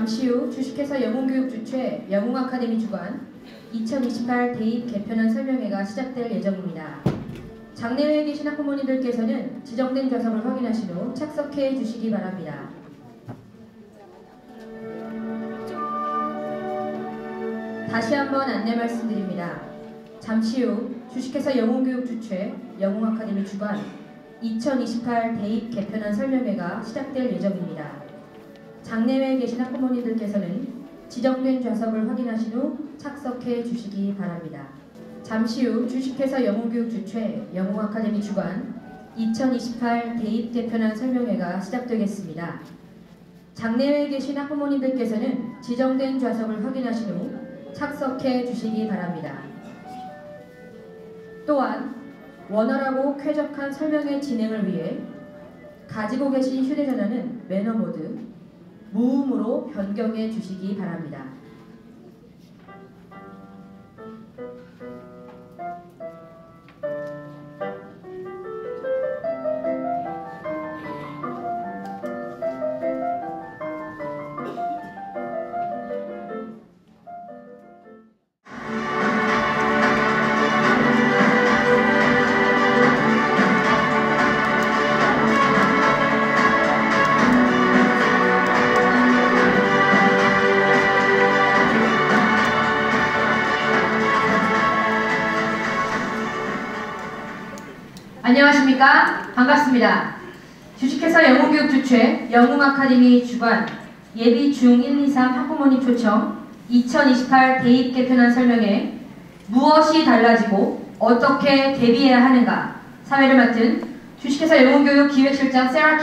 잠시 후 주식회사 영웅교육 주최 영웅아카데미 주관 2028 대입 개편안 설명회가 시작될 예정입니다. 장내외에 계신 학부모님들께서는 지정된 좌석을 확인하신 후 착석해 주시기 바랍니다. 다시 한번 안내 말씀드립니다. 잠시 후 주식회사 영웅교육 주최 영웅아카데미 주관 2028 대입 개편안 설명회가 시작될 예정입니다. 장내외에 계신 학부모님들께서는 지정된 좌석을 확인하신 후 착석해 주시기 바랍니다. 잠시 후 주식회사 영웅교육 주최 영웅아카데미 주관 2028 대입 개편안 설명회가 시작되겠습니다. 장내외에 계신 학부모님들께서는 지정된 좌석을 확인하신 후 착석해 주시기 바랍니다. 또한 원활하고 쾌적한 설명회 진행을 위해 가지고 계신 휴대전화는 매너 모드, 무음으로 변경해 주시기 바랍니다. 안녕하십니까? 반갑습니다. 주식회사 영웅교육 주최 영웅아카데미 주관 예비 중 1, 2, 3 학부모님 초청 2028 대입 개편안 설명회 무엇이 달라지고 어떻게 대비해야 하는가 사회를 맡은 주식회사 영웅교육 기획실장 세라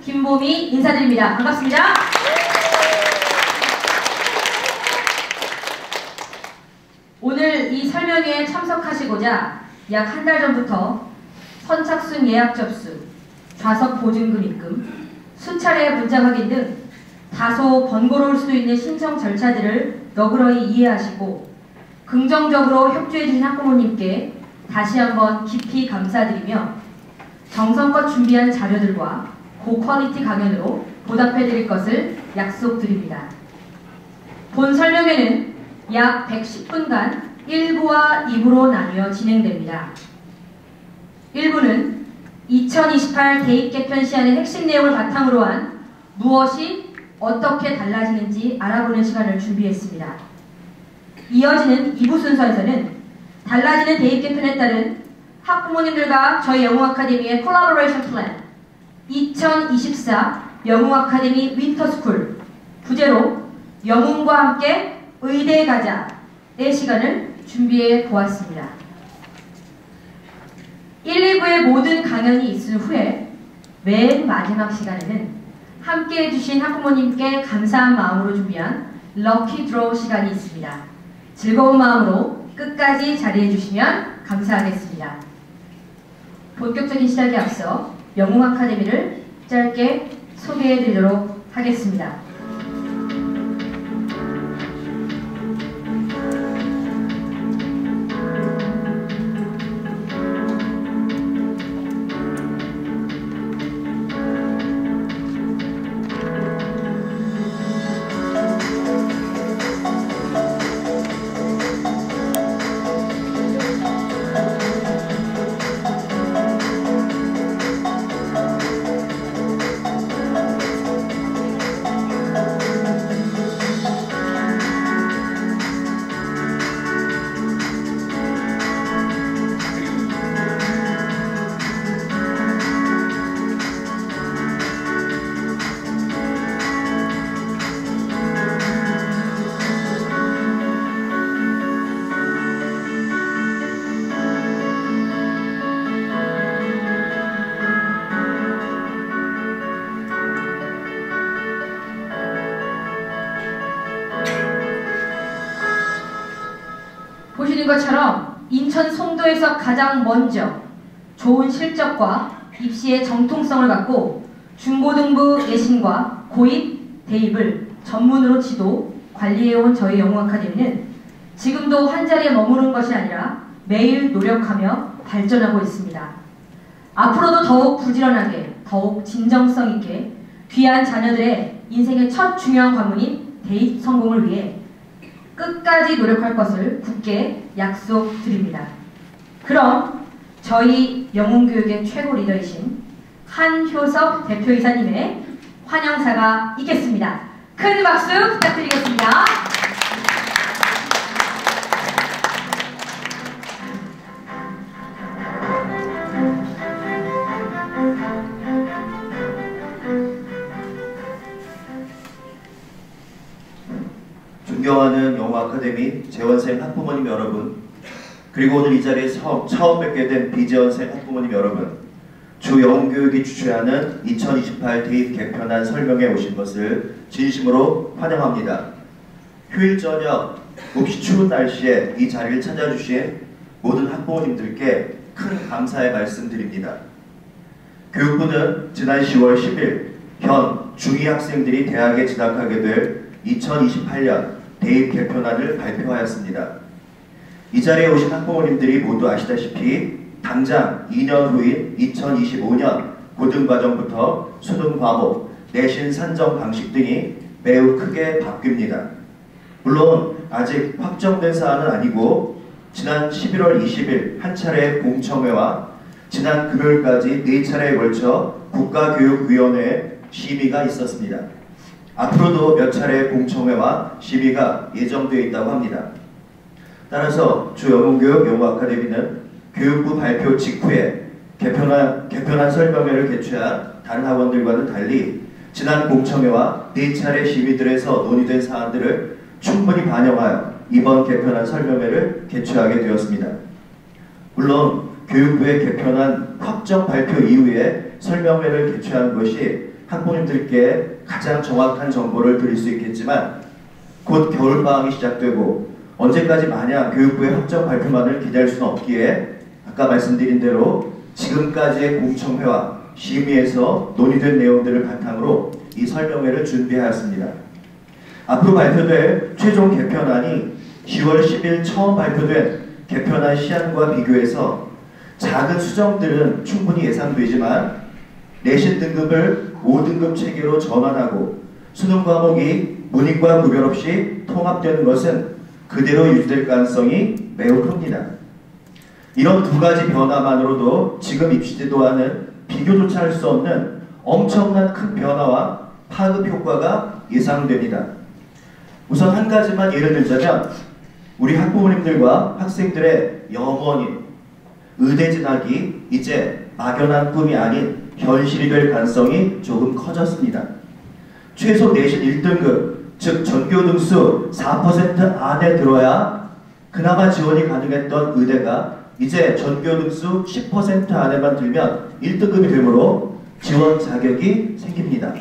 김보미 인사드립니다. 반갑습니다. 오늘 이 설명회에 참석하시고자 약 한 달 전부터 선착순 예약 접수, 좌석 보증금 입금, 수차례 문자 확인 등 다소 번거로울 수 있는 신청 절차들을 너그러이 이해하시고 긍정적으로 협조해주신 학부모님께 다시 한번 깊이 감사드리며 정성껏 준비한 자료들과 고퀄리티 강연으로 보답해드릴 것을 약속드립니다. 본 설명회는 약 110분간 1부와 2부로 나뉘어 진행됩니다. 1부는 2028 대입 개편 시안의 핵심 내용을 바탕으로 한 무엇이 어떻게 달라지는지 알아보는 시간을 준비했습니다. 이어지는 2부 순서에서는 달라지는 대입 개편에 따른 학부모님들과 저희 영웅아카데미의 콜라보레이션 플랜 2024 영웅아카데미 윈터스쿨 부제로 영웅과 함께 의대에 가자의 시간을 준비해 보았습니다. 1, 2부의 모든 강연이 있은 후에 맨 마지막 시간에는 함께 해주신 학부모님께 감사한 마음으로 준비한 럭키 드로우 시간이 있습니다. 즐거운 마음으로 끝까지 자리해 주시면 감사하겠습니다. 본격적인 시작에 앞서 영웅아카데미를 짧게 소개해 드리도록 하겠습니다. 보시는 것처럼 인천 송도에서 가장 먼저 좋은 실적과 입시의 정통성을 갖고 중고등부 예신과 고입, 대입을 전문으로 지도, 관리해온 저희 영웅아카데미는 지금도 한자리에 머무는 것이 아니라 매일 노력하며 발전하고 있습니다. 앞으로도 더욱 부지런하게, 더욱 진정성 있게 귀한 자녀들의 인생의 첫 중요한 관문인 대입 성공을 위해 끝까지 노력할 것을 굳게 약속드립니다. 그럼 저희 영웅교육의 최고 리더이신 한효섭 대표이사님의 환영사가 있겠습니다. 큰 박수 부탁드리겠습니다. 존경하는 영어아카데미 재원생 학부모님 여러분, 그리고 오늘 이 자리에 처음 뵙게 된 비재원생 학부모님 여러분, 주영웅교육이 주최하는 2028 대입 개편안 설명에 오신 것을 진심으로 환영합니다. 휴일 저녁 몹시 추운 날씨에 이 자리를 찾아주신 모든 학부모님들께 큰 감사의 말씀드립니다. 교육부는 지난 10월 10일 현 중2 학생들이 대학에 진학하게 될 2028년 대입 개편안을 발표하였습니다. 이 자리에 오신 학부모님들이 모두 아시다시피 당장 2년 후인 2025년 고등과정부터 수능 과목, 내신 산정 방식 등이 매우 크게 바뀝니다. 물론 아직 확정된 사안은 아니고 지난 11월 20일 한 차례 공청회와 지난 금요일까지 4차례에 걸쳐 국가교육위원회 심의가 있었습니다. 앞으로도 몇 차례 공청회와 심의가 예정되어 있다고 합니다. 따라서 주영웅교육 영어아카데미는 교육부 발표 직후에 개편안 설명회를 개최한 다른 학원들과는 달리 지난 공청회와 4차례 심의들에서 논의된 사안들을 충분히 반영하여 이번 개편안 설명회를 개최하게 되었습니다. 물론 교육부의 개편안 확정 발표 이후에 설명회를 개최한 것이 학부모님들께 가장 정확한 정보를 드릴 수 있겠지만 곧 겨울방학이 시작되고 언제까지 마냥 교육부의 확정 발표만을 기다릴 수는 없기에 아까 말씀드린 대로 지금까지의 공청회와 심의에서 논의된 내용들을 바탕으로 이 설명회를 준비하였습니다. 앞으로 발표될 최종 개편안이 10월 10일 처음 발표된 개편안 시안과 비교해서 작은 수정들은 충분히 예상되지만 내신 등급을 5등급 체계로 전환하고 수능 과목이 문이과 구별 없이 통합되는 것은 그대로 유지될 가능성이 매우 큽니다. 이런 두 가지 변화만으로도 지금 입시제도와는 비교조차 할 수 없는 엄청난 큰 변화와 파급 효과가 예상됩니다. 우선 한 가지만 예를 들자면 우리 학부모님들과 학생들의 영원히 의대 진학이 이제 막연한 꿈이 아닌 현실이 될 가능성이 조금 커졌습니다. 최소 내신 1등급, 즉 전교 등수 4% 안에 들어야 그나마 지원이 가능했던 의대가 이제 전교 등수 10% 안에만 들면 1등급이 되므로 지원 자격이 생깁니다.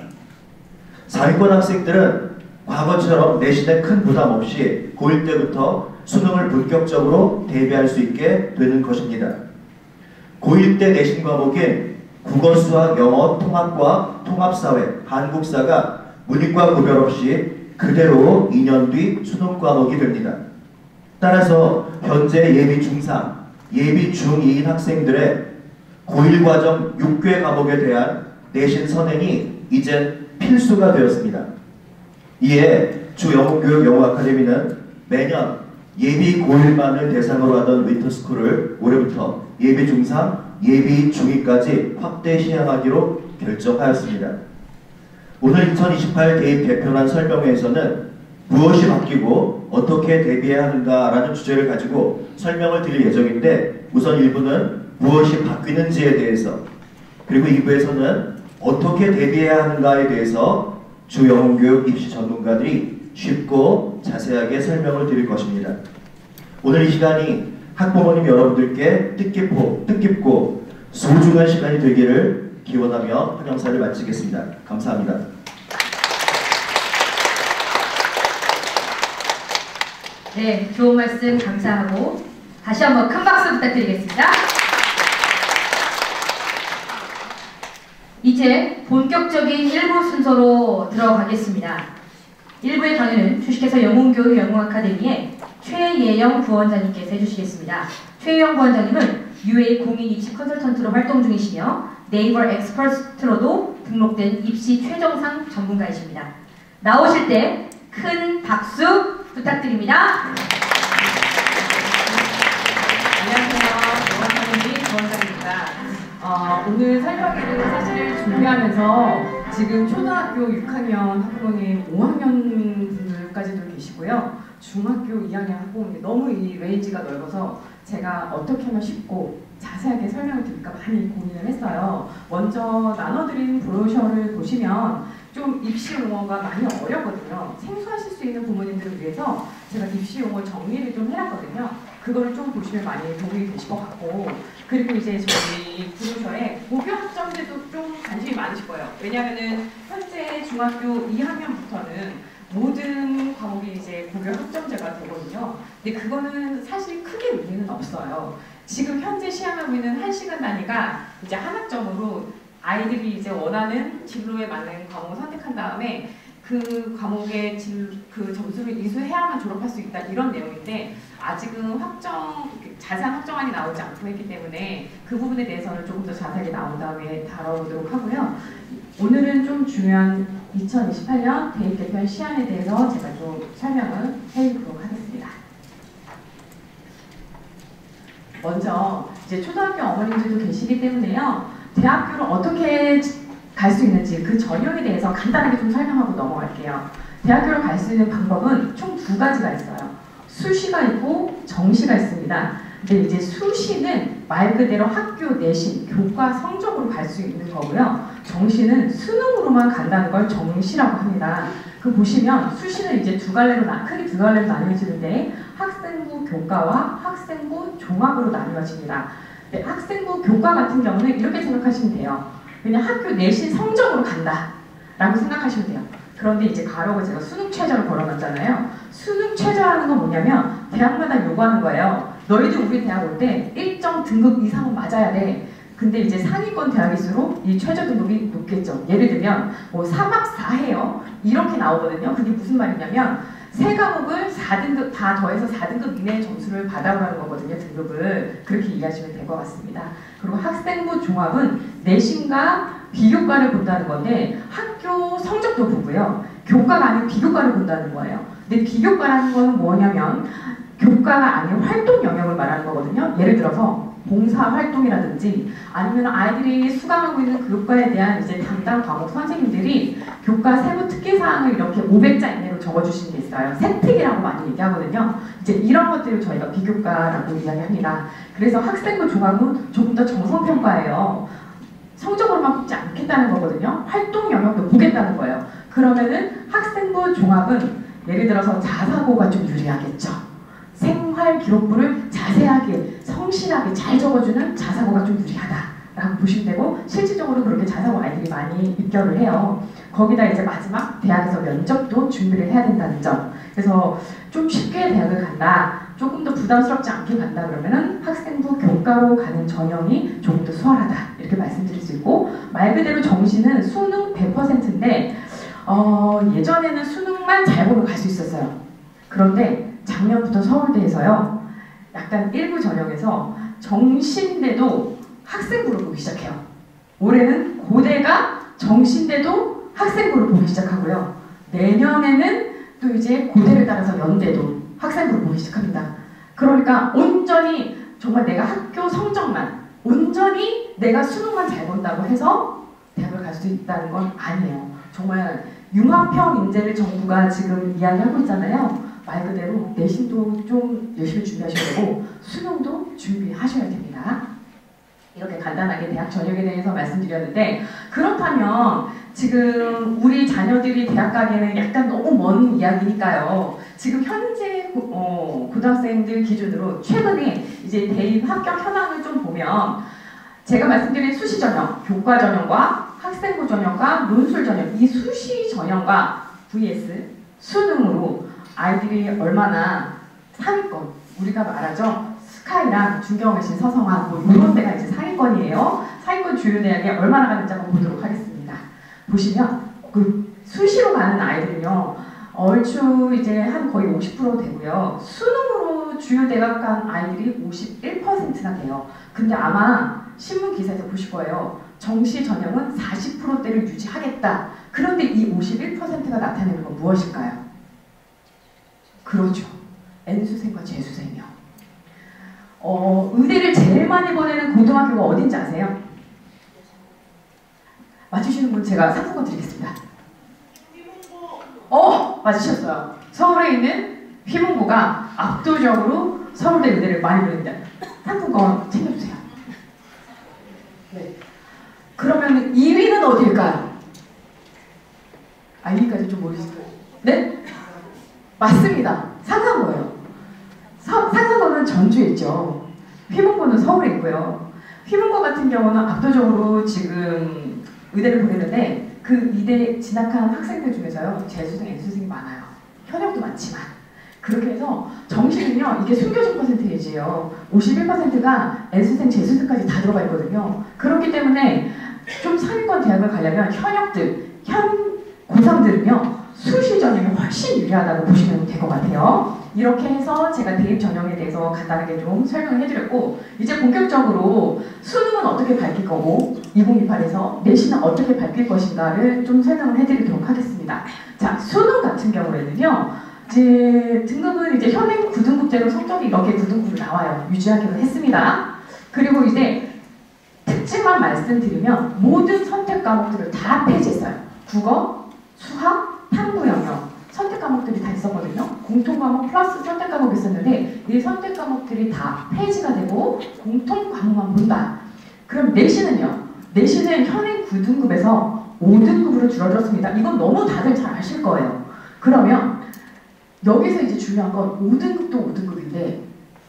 상위권 학생들은 과거처럼 내신에 큰 부담 없이 고1 때부터 수능을 본격적으로 대비할 수 있게 되는 것입니다. 고1 때 내신 과목인 국어, 수학, 영어, 통합과 통합사회, 한국사가 문이과 구별 없이 그대로 2년 뒤 수능 과목이 됩니다. 따라서 현재 예비 중3, 예비 중2인 학생들의 고1 과정 6개 과목에 대한 내신 선행이 이젠 필수가 되었습니다. 이에 주영웅교육 영어아카데미는 매년 예비 고1만을 대상으로 하던 윈터스쿨을 올해부터 예비 중3, 예비 중2까지 확대 시행하기로 결정하였습니다. 오늘 2028 대입 개편안 설명회에서는 무엇이 바뀌고 어떻게 대비해야 하는가라는 주제를 가지고 설명을 드릴 예정인데 우선 1부는 무엇이 바뀌는지에 대해서 그리고 2부에서는 어떻게 대비해야 하는가에 대해서 주영웅교육 입시 전문가들이 쉽고 자세하게 설명을 드릴 것입니다. 오늘 이 시간이 학부모님 여러분들께 뜻깊고 소중한 시간이 되기를 기원하며 환영사를 마치겠습니다. 감사합니다. 네, 좋은 말씀 감사하고 다시 한번 큰 박수 부탁드리겠습니다. 이제 본격적인 1부 순서로 들어가겠습니다. 1부의 강연은 주식회사 영웅교육 영어아카데미의 최예영 부원장님께서 해주시겠습니다. 최예영 부원장님은 UA 공인 입시 컨설턴트로 활동 중이시며 네이버 엑스퍼트로도 등록된 입시 최정상 전문가이십니다. 나오실 때 큰 박수 부탁드립니다. 안녕하세요. 영어학원의 조원장입니다. 오늘 설명회를 사실 준비하면서 지금 초등학교 6학년 학부모님, 5학년 분들까지도 계시고요. 중학교 2학년 학부모님 너무 이 레인지가 넓어서 제가 어떻게 하면 쉽고 자세하게 설명을 드릴까 많이 고민을 했어요. 먼저 나눠드린 브로셔를 보시면 좀 입시 용어가 많이 어렵거든요. 생소하실 수 있는 부모님들을 위해서 제가 입시 용어 정리를 좀 해놨거든요. 그거를 좀 보시면 많이 도움이 되실 것 같고, 그리고 이제 저희 브로셔에 고교 학점제도 좀 관심이 많으실 거예요. 왜냐하면은 현재 중학교 2학년부터는 모든 과목이 이제 고교 학점제가 되거든요. 근데 그거는 사실 크게 의미는 없어요. 지금 현재 시행하고 있는 1시간 단위가 이제 한 학점으로 아이들이 이제 원하는 진로에 맞는 과목을 선택한 다음에 그 과목의 그 점수를 이수해야만 졸업할 수 있다, 이런 내용인데 아직은 자세한 확정안이 나오지 않고 있기 때문에 그 부분에 대해서는 조금 더 자세하게 나온 다음에 다뤄보도록 하고요. 오늘은 좀 중요한 2028년 대입 개편 시안에 대해서 제가 좀 설명을 해드리도록 하겠습니다. 먼저 이제 초등학교 어머님들도 계시기 때문에요. 대학교를 어떻게 갈 수 있는지 그 전형에 대해서 간단하게 좀 설명하고 넘어갈게요. 대학교를 갈 수 있는 방법은 총 2가지가 있어요. 수시가 있고 정시가 있습니다. 근데 이제 수시는 말 그대로 학교 내신, 교과 성적으로 갈 수 있는 거고요. 정시는 수능으로만 간다는 걸 정시라고 합니다. 그 보시면 수시는 이제 크게 두 갈래로 나뉘어지는데 학생부 교과와 학생부 종합으로 나뉘어집니다. 네, 학생부 교과 같은 경우는 이렇게 생각하시면 돼요. 그냥 학교 내신 성적으로 간다 라고 생각하시면 돼요. 그런데 이제 가로고 제가 수능 최저를 걸어놨잖아요. 수능 최저라는 건 뭐냐면 대학마다 요구하는 거예요. 너희들 우리 대학 올 때 일정 등급 이상은 맞아야 돼. 근데 이제 상위권 대학일수록 이 최저 등급이 높겠죠. 예를 들면 뭐 3학 4해요. 이렇게 나오거든요. 그게 무슨 말이냐면 세 과목을 4등급 다 더해서 4등급 이내의 점수를 받아오라는 거거든요. 등급을. 그렇게 이해하시면 될 것 같습니다. 그리고 학생부 종합은 내신과 비교과를 본다는 건데 학교 성적도 보고요. 교과가 아닌 비교과를 본다는 거예요. 근데 비교과라는 건 뭐냐면 교과가 아닌 활동 영역을 말하는 거거든요. 예를 들어서 봉사활동이라든지 아니면 아이들이 수강하고 있는 교과에 대한 이제 담당 과목 선생님들이 교과 세부 특기사항을 이렇게 500자 이내로 적어주신 게 있어요. 세특이라고 많이 얘기하거든요. 이제 이런 것들을 저희가 비교과라고 이야기합니다. 그래서 학생부 종합은 조금 더 정성평가예요. 성적으로만 뽑지 않겠다는 거거든요. 활동 영역도 보겠다는 거예요. 그러면은 학생부 종합은 예를 들어서 자사고가 좀 유리하겠죠. 생활 기록부를 자세하게 성실하게 잘 적어주는 자사고가 좀 유리하다라고 보시면 되고, 실질적으로 그렇게 자사고 아이들이 많이 입결을 해요. 거기다 이제 마지막 대학에서 면접도 준비를 해야 된다는 점. 그래서 좀 쉽게 대학을 간다, 조금 더 부담스럽지 않게 간다 그러면은 학생부 교과로 가는 전형이 조금 더 수월하다, 이렇게 말씀드릴 수 있고, 말 그대로 정시는 수능 100%인데 예전에는 수능만 잘 보면 갈 수 있었어요. 그런데 작년부터 서울대에서요, 약간 일부 전형에서 정시인데도 학생부를 보기 시작해요. 올해는 고대가 정시인데도 학생부를 보기 시작하고요. 내년에는 또 이제 고대를 따라서 연대도 학생부를 보기 시작합니다. 그러니까 온전히 정말 내가 학교 성적만, 온전히 내가 수능만 잘 본다고 해서 대학을 갈 수 있다는 건 아니에요. 정말 융합형 인재를 정부가 지금 이야기하고 있잖아요. 말 그대로 내신도 좀 열심히 주시하셔야 되고 수능도 준비하셔야 됩니다. 이렇게 간단하게 대학 전형에 대해서 말씀드렸는데, 그렇다면 지금 우리 자녀들이 대학 가기에는 약간 너무 먼 이야기니까요. 지금 현재 고등학생들 기준으로 최근에 이제 대입 합격 현황을 좀 보면, 제가 말씀드린 수시 전형, 교과 전형과 학생부 전형과 논술 전형, 이 수시 전형과 vs 수능으로 아이들이 얼마나 상위권, 우리가 말하죠. 스카이랑 중경외신 서성한 뭐 이런 데가 이제 상위권이에요. 상위권 주요 대학에 얼마나 가는지 한번 보도록 하겠습니다. 보시면 그 수시로 가는 아이들은요, 얼추 이제 한 거의 50% 되고요. 수능으로 주요 대학 간 아이들이 51%나 돼요. 근데 아마 신문 기사에서 보실 거예요. 정시 전형은 40%대를 유지하겠다. 그런데 이 51%가 나타내는 건 무엇일까요? 그렇죠. N수생과 재수생이요. 의대를 제일 많이 보내는 고등학교가 어딘지 아세요? 맞추시는 분 제가 상품권 드리겠습니다. 맞으셨어요. 서울에 있는 휘문고가 압도적으로 서울대 의대를 많이 보냅니다. 상품권 챙겨주세요. 네. 그러면 2위는 어디일까요? 2위까지 좀 모르시죠? 네? 맞습니다. 상산고예요. 상산고는 전주에 있죠. 휘문고는 서울에 있고요. 휘문고 같은 경우는 압도적으로 지금 의대를 보내는데 그 의대 진학한 학생들 중에서요. 재수생, N수생이 많아요. 현역도 많지만. 그렇게 해서 정시는요. 이게 숨겨진 퍼센테이지예요. 51%가 N수생, 재수생까지 다 들어가 있거든요. 그렇기 때문에 좀 상위권 대학을 가려면 현역들, 고3들은요. 수시 전형이 훨씬 유리하다고 보시면 될 것 같아요. 이렇게 해서 제가 대입 전형에 대해서 간단하게 좀 설명을 해드렸고 이제 본격적으로 수능은 어떻게 밝힐 거고 2028에서 내신은 어떻게 밝힐 것인가를 좀 설명을 해드리도록 하겠습니다. 자, 수능 같은 경우에는요. 이제 등급은 이제 현행 9등급제로 성적이 이렇게 9등급으로 나와요. 유지하기로 했습니다. 그리고 이제 특징만 말씀드리면 모든 선택 과목들을 다 폐지했어요. 국어, 수학, 탐구 영역 선택 과목들이 다 있었거든요. 공통 과목 플러스 선택 과목이 있었는데 이 선택 과목들이 다 폐지가 되고 공통 과목만 본다. 그럼 내신은요? 내신은 현행 9등급에서 5등급으로 줄어들었습니다. 이건 너무 다들 잘 아실 거예요. 그러면 여기서 이제 중요한 건 5등급도 5등급인데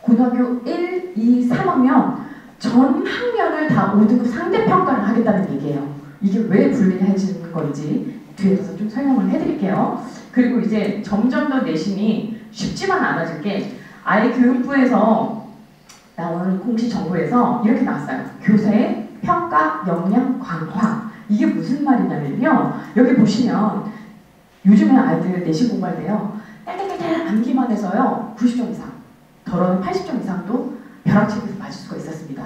고등학교 1, 2, 3학년 전 학년을 다 5등급 상대평가를 하겠다는 얘기예요. 이게 왜 분리해지는 건지 뒤에서 좀 설명을 해드릴게요. 그리고 이제 점점 더 내신이 쉽지만 않아질 게 아예 교육부에서 나오는 공식 정보에서 이렇게 나왔어요. 교재, 평가, 역량, 강화. 이게 무슨 말이냐면요. 여기 보시면 요즘에 아이들 내신 공부할 때요. 딸딸딸 암기만 해서요. 90점 이상, 더러는 80점 이상도 벼락치기에서 맞을 수가 있었습니다.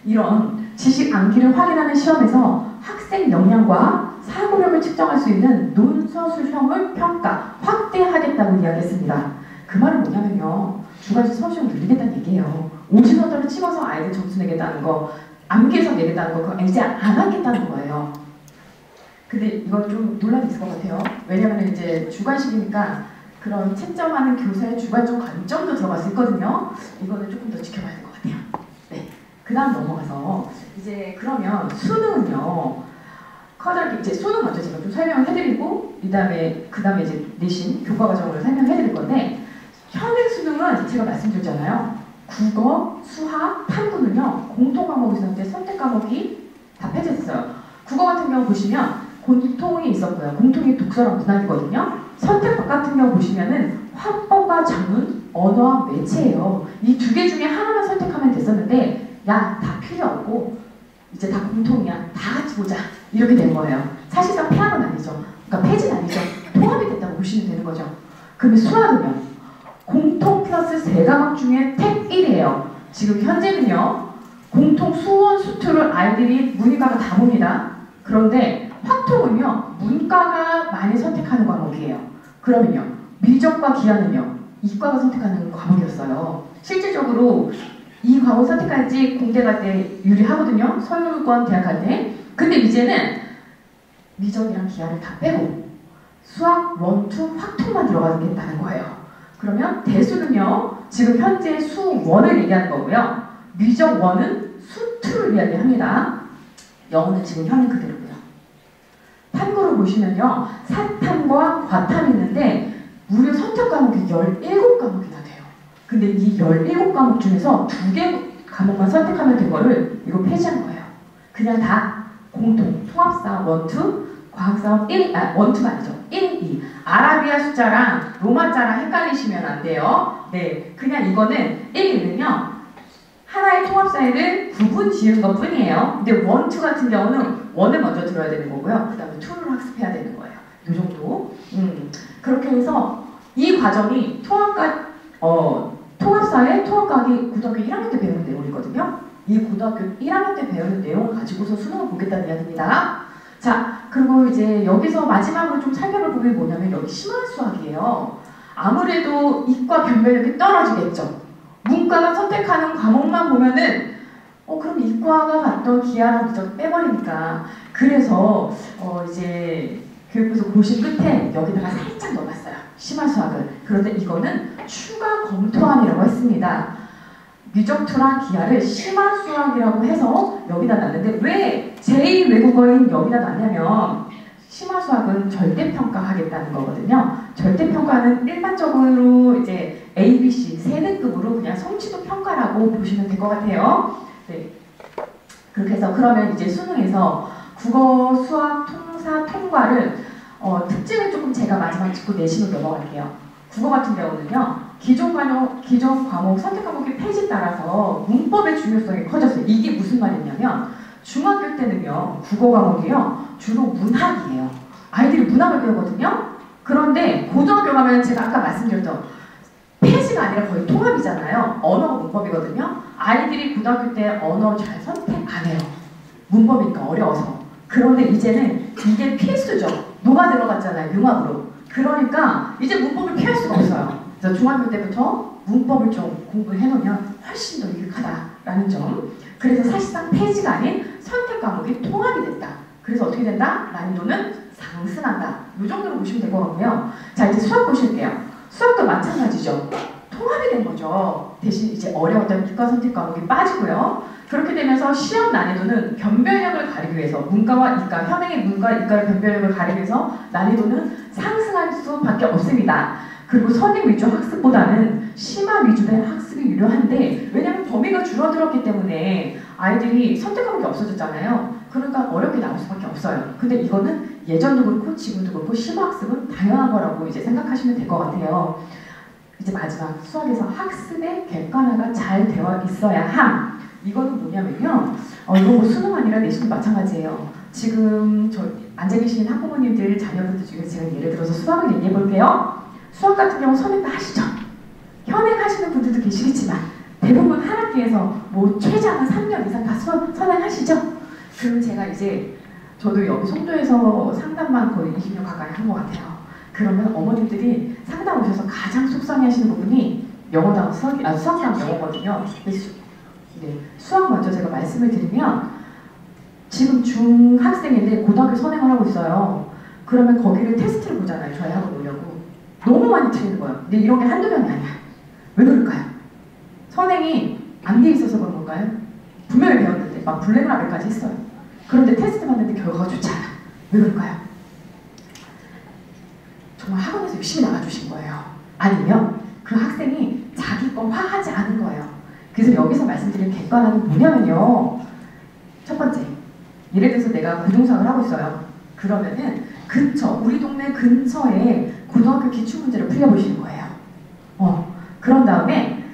이런 지식 암기를 확인하는 시험에서 학생 역량과 사고력을 측정할 수 있는 논서술형을 평가, 확대하겠다고 이야기했습니다. 그 말은 뭐냐면요. 주관식 서술형을 늘리겠다는 얘기예요. 오지선더를 찍어서 아이들 점수 내겠다는 거, 암기해서 내겠다는 거, 그거 이제 안 하겠다는 거예요. 근데 이건 좀 논란이 있을 것 같아요. 왜냐면 이제 주관식이니까 그런 채점하는 교사의 주관적 관점도 들어갈 수 있거든요. 이거는 조금 더 지켜봐야 될 것 같아요. 네. 그 다음 넘어가서 이제 그러면 수능은요. 커다랗게 이제 수능 먼저 제가 좀 설명을 해드리고 그 다음에 이제 내신 교과 과정을 설명해드릴 건데 현행 수능은 제가 말씀드렸잖아요. 국어, 수학, 탐구는요 공통 과목이 있었는데 선택 과목이 다 폐지했어요. 국어 같은 경우 보시면 공통이 있었고요. 공통이 독서랑 문학이거든요. 선택 같은 경우 보시면은 화법과 작문, 언어와 매체예요. 이 두 개 중에 하나만 선택하면 됐었는데 야, 다 필요 없고 이제 다 공통이야. 다 같이 보자. 이렇게 된 거예요. 사실상 폐학은 아니죠. 그러니까 폐지는 아니죠. 통합이 됐다고 보시면 되는 거죠. 그러면 수학은요. 공통 플러스 3과목 중에 택 1이에요. 지금 현재는요. 공통 수원, 수투를 아이들이 문이과가 다 봅니다. 그런데 확통은요. 문과가 많이 선택하는 과목이에요. 그러면요. 미적과 기하는요. 이과가 선택하는 과목이었어요. 실질적으로 이 과목 선택할지 공대 갈 때 유리하거든요. 서울권 대학 갈 때. 근데 이제는 미적이랑 기하를 다 빼고 수학 1, 2 확통만 들어가겠다는 거예요. 그러면 대수는요. 지금 현재 수 1을 얘기하는 거고요. 미적 1은 수 2를 이야기합니다. 영어는 지금 현행 그대로고요. 탐구를 보시면요. 사탐과 과탐이 있는데 무려 선택 과목이 17과목이나 돼요. 근데 이 17과목 중에서 2개 과목만 선택하면 된 거를 이거 폐지한 거예요. 그냥 다 공통, 통합사 1, 2, 과학사 1, 2가 아니죠. 1, 2. 아라비아 숫자랑 로마자랑 헷갈리시면 안 돼요. 네, 그냥 이거는 1, 2는요. 하나의 통합사회를 구분 지은 것 뿐이에요. 근데 1, 2 같은 경우는 1을 먼저 들어야 되는 거고요. 그 다음에 2를 학습해야 되는 거예요. 이 정도. 그렇게 해서 이 과정이 통합사회, 통합과학이 고등학교 1학년 때 배우는 내용이거든요. 이 고등학교 1학년 때 배우는 내용을 가지고서 수능을 보겠다는 이야기입니다. 자, 그리고 이제 여기서 마지막으로 좀 살펴볼 부분이 뭐냐면 여기 심화 수학이에요. 아무래도 이과 변별력이 떨어지겠죠. 문과가 선택하는 과목만 보면은 그럼 이과가 갔던 기하랑 미적을 빼버리니까. 그래서 이제 교육부에서 고심 끝에 여기다가 살짝 넣어놨어요. 심화수학을. 그런데 이거는 추가 검토안이라고 했습니다. 미적투랑 기하를 심화수학이라고 해서 여기다 놨는데 왜 제2외국어인 여기다 놨냐면 심화수학은 절대평가하겠다는 거거든요. 절대평가는 일반적으로 이제 A, B, C 세 등급으로 그냥 성취도 평가라고 보시면 될 것 같아요. 네. 그렇게 해서 그러면 이제 수능에서 국어, 수학, 통사, 통과를 특징을 조금 제가 마지막 짚고 내신으로 넘어갈게요. 국어 같은 경우는요. 기존 과목, 선택 과목의 폐지에 따라서 문법의 중요성이 커졌어요. 이게 무슨 말이냐면 중학교 때는요. 국어 과목이요. 주로 문학이에요. 아이들이 문학을 배우거든요. 그런데 고등학교 가면 제가 아까 말씀드렸죠. 폐지가 아니라 거의 통합이잖아요. 언어가 문법이거든요. 아이들이 고등학교 때 언어 잘 선택 안 해요. 문법이니까 어려워서. 그런데 이제는 이게 필수죠. 녹아 들어갔잖아요. 융합으로. 그러니까 이제 문법을 피할 수가 없어요. 그래서 중학교 때부터 문법을 좀 공부해 놓으면 훨씬 더 유익하다라는 점. 그래서 사실상 폐지가 아닌 선택 과목이 통합이 됐다. 그래서 어떻게 된다? 난이도는 상승한다. 이 정도로 보시면 될 것 같고요. 자, 이제 수학 보실게요. 수학도 마찬가지죠. 통합이 된 거죠. 대신 이제 어려웠던 이과 선택 과목이 빠지고요. 그렇게 되면서 시험 난이도는 변별력을 가리기 위해서 문과와 이과, 현행의 문과, 이과의 변별력을 가리기 위해서 난이도는 상승할 수밖에 없습니다. 그리고 선행 위주 학습보다는 심화 위주의 학습이 유효한데 왜냐하면 범위가 줄어들었기 때문에 아이들이 선택 과목이 없어졌잖아요. 그러니까 어렵게 나올 수밖에 없어요. 근데 이거는 예전도 그렇고 지금도 그렇고 심화 학습은 당연한 거라고 이제 생각하시면 될 것 같아요. 이제 마지막 수학에서 학습의 객관화가 잘 되어 있어야 함. 이거는 뭐냐면요. 이거 뭐 수능 아니라 내신도 마찬가지예요. 지금 저 앉아 계신 학부모님들 자녀분들 중에 제가 예를 들어서 수학을 얘기해 볼게요. 수학 같은 경우 선행 다 하시죠. 현행 하시는 분들도 계시겠지만 대부분 한 학기에서 뭐 최장은 3년 이상 다 선행하시죠. 그럼 제가 이제 저도 여기 송도에서 상담만 거의 20년 가까이 한 것 같아요. 그러면 어머님들이 상담 오셔서 가장 속상해하시는 부분이 영어당 수학당 영어거든요. 네, 수학 먼저 제가 말씀을 드리면 지금 중학생인데 고등학교 선행을 하고 있어요. 그러면 거기를 테스트를 보잖아요. 저희 학원 오려고. 너무 많이 틀리는 거예요. 근데 이런 게 한두 명이 아니야. 왜 그럴까요? 선행이 안 돼 있어서 그런 걸까요? 분명히 배웠는데 막 블랙라벨까지 했어요. 그런데 테스트 봤는데 결과가 좋지 않아. 왜 그럴까요? 정말 학원에서 열심히 나가주신 거예요. 아니면 그 학생이 자기 거 화하지 않은 거예요. 그래서 여기서 말씀드린 객관화는 뭐냐면요. 첫 번째, 예를 들어서 내가 고등수학을 하고 있어요. 그러면은 우리 동네 근처에 고등학교 기출문제를 풀려보시는 거예요. 그런 다음에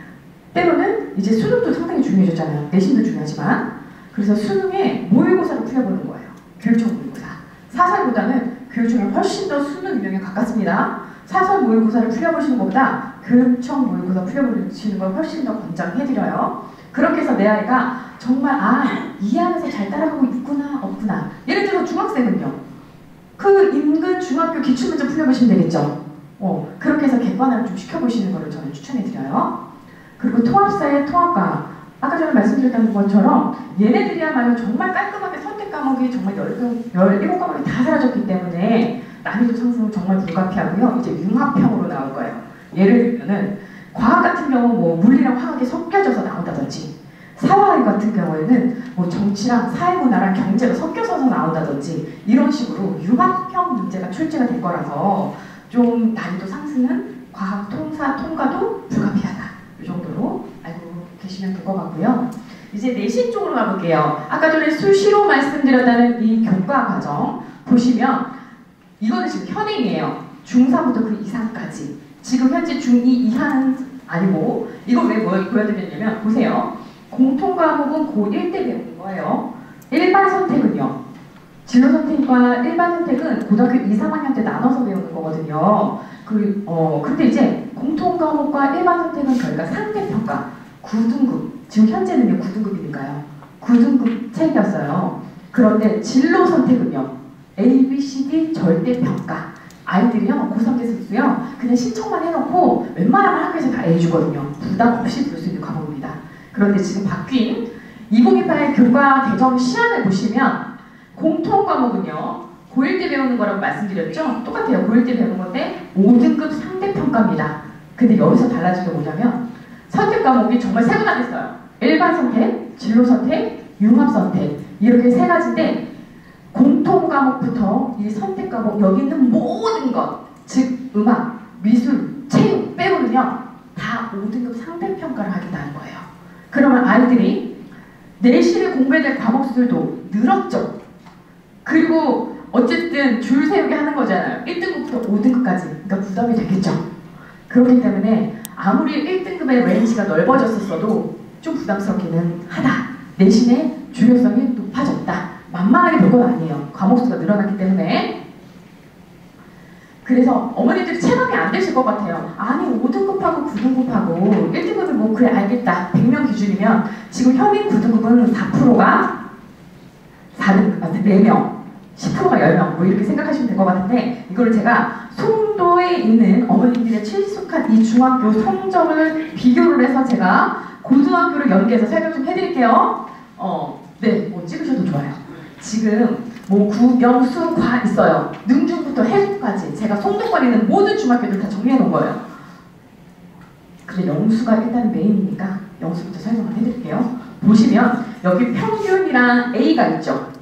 때로는 이제 수능도 상당히 중요해졌잖아요. 내신도 중요하지만. 그래서 수능에 모의고사를 풀려보는 거예요. 교육청 모의고사. 사설보다는 교육청이 훨씬 더 수능 유형에 가깝습니다. 사설 모의고사를 풀려보시는 것보다 교육청 모의고사 풀려보시는 걸 훨씬 더 권장해드려요. 그렇게 해서 내 아이가 정말 이해하면서 잘 따라가고 있구나 없구나. 예를 들어 중학생은요. 그 인근 중학교 기출문제 풀려보시면 되겠죠. 그렇게 해서 객관화를 좀 시켜보시는 거를 저는 추천해드려요. 그리고 통합사회 통합과 아까 전에 말씀드렸던 것처럼 얘네들이야말로 정말 깔끔하게 선택 과목이 정말 17과목이 다 사라졌기 때문에 난이도 상승은 정말 불가피하고요. 이제 융합형으로 나올 거예요. 예를 들면은 과학 같은 경우 뭐 물리랑 화학이 섞여져서 나온다든지 사회학 같은 경우에는 뭐 정치랑 사회문화랑 경제가 섞여서 나온다든지 이런 식으로 융합형 문제가 출제가 될 거라서 좀 난이도 상승은 과학, 통사, 통과도 불가피하다. 이 정도로 알고 계시면 될 것 같고요. 이제 내신 쪽으로 가볼게요. 아까 전에 수시로 말씀드렸다는 이 교과 과정 보시면 이거는 지금 현행이에요. 중3부터 그 이상까지. 지금 현재 중2 이하는 아니고 이거 왜 보여드렸냐면 보세요. 공통과목은 고1 때 배우는 거예요. 일반 선택은요. 진로 선택과 일반 선택은 고등학교 2, 3학년 때 나눠서 배우는 거거든요. 근데 이제 공통과목과 일반 선택은 저희가 상대평가 9등급, 지금 현재는요 9등급이니까요. 9등급 책이었어요. 그런데 진로 선택은요. A, B, C, D 절대평가 아이들이요 고3 됐었어요. 그냥 신청만 해놓고 웬만하면 학교에서 다 해주거든요. 부담 없이 볼 수 있는 과목입니다. 그런데 지금 바뀐 2028 교과 개정 시안을 보시면 공통 과목은요 고1 때 배우는 거라고 말씀드렸죠. 똑같아요. 고1 때 배우는 건데 5등급 상대평가입니다. 근데 여기서 달라진 게 뭐냐면 선택 과목이 정말 세분화됐어요. 일반 선택, 진로 선택, 융합 선택 이렇게 세 가지인데 공통 과목부터 이 선택 과목 여기 있는 모든 것, 즉 음악, 미술, 체육 빼고는요 다 5등급 상대평가를 하겠다는 거예요. 그러면 아이들이 내신을 공부해야 될 과목 수들도 늘었죠. 그리고 어쨌든 줄 세우게 하는 거잖아요. 1등급부터 5등급까지. 그러니까 부담이 되겠죠. 그렇기 때문에 아무리 1등급의 레인지가 넓어졌었어도 좀 부담스럽기는 하다. 내신의 중요성이 높아졌다. 만만하게 볼 건 아니에요. 과목 수가 늘어났기 때문에. 그래서 어머니들이 체감이 안 되실 것 같아요. 아니 5등급하고 9등급하고 1등급은 뭐 그래 알겠다. 100명 기준이면 지금 현행 9등급은 4%가 4등급, 4명, 10%가 10명 뭐 이렇게 생각하시면 될 것 같은데 이거를 제가 송도에 있는 어머님들의 친숙한 이 중학교 성적을 비교를 해서 제가 고등학교를 연계해서 설명 좀 해드릴게요. 네, 뭐 찍으셔도 좋아요. 지금 뭐 구, 명, 수, 과 있어요. 능중부터 해수까지 제가 송도권에 있는 모든 중학교들 다 정리해 놓은 거예요. 그래 영수가 일단 메인이니까 영수부터 설명을 해드릴게요. 보시면 여기 평균이랑 A가 있죠.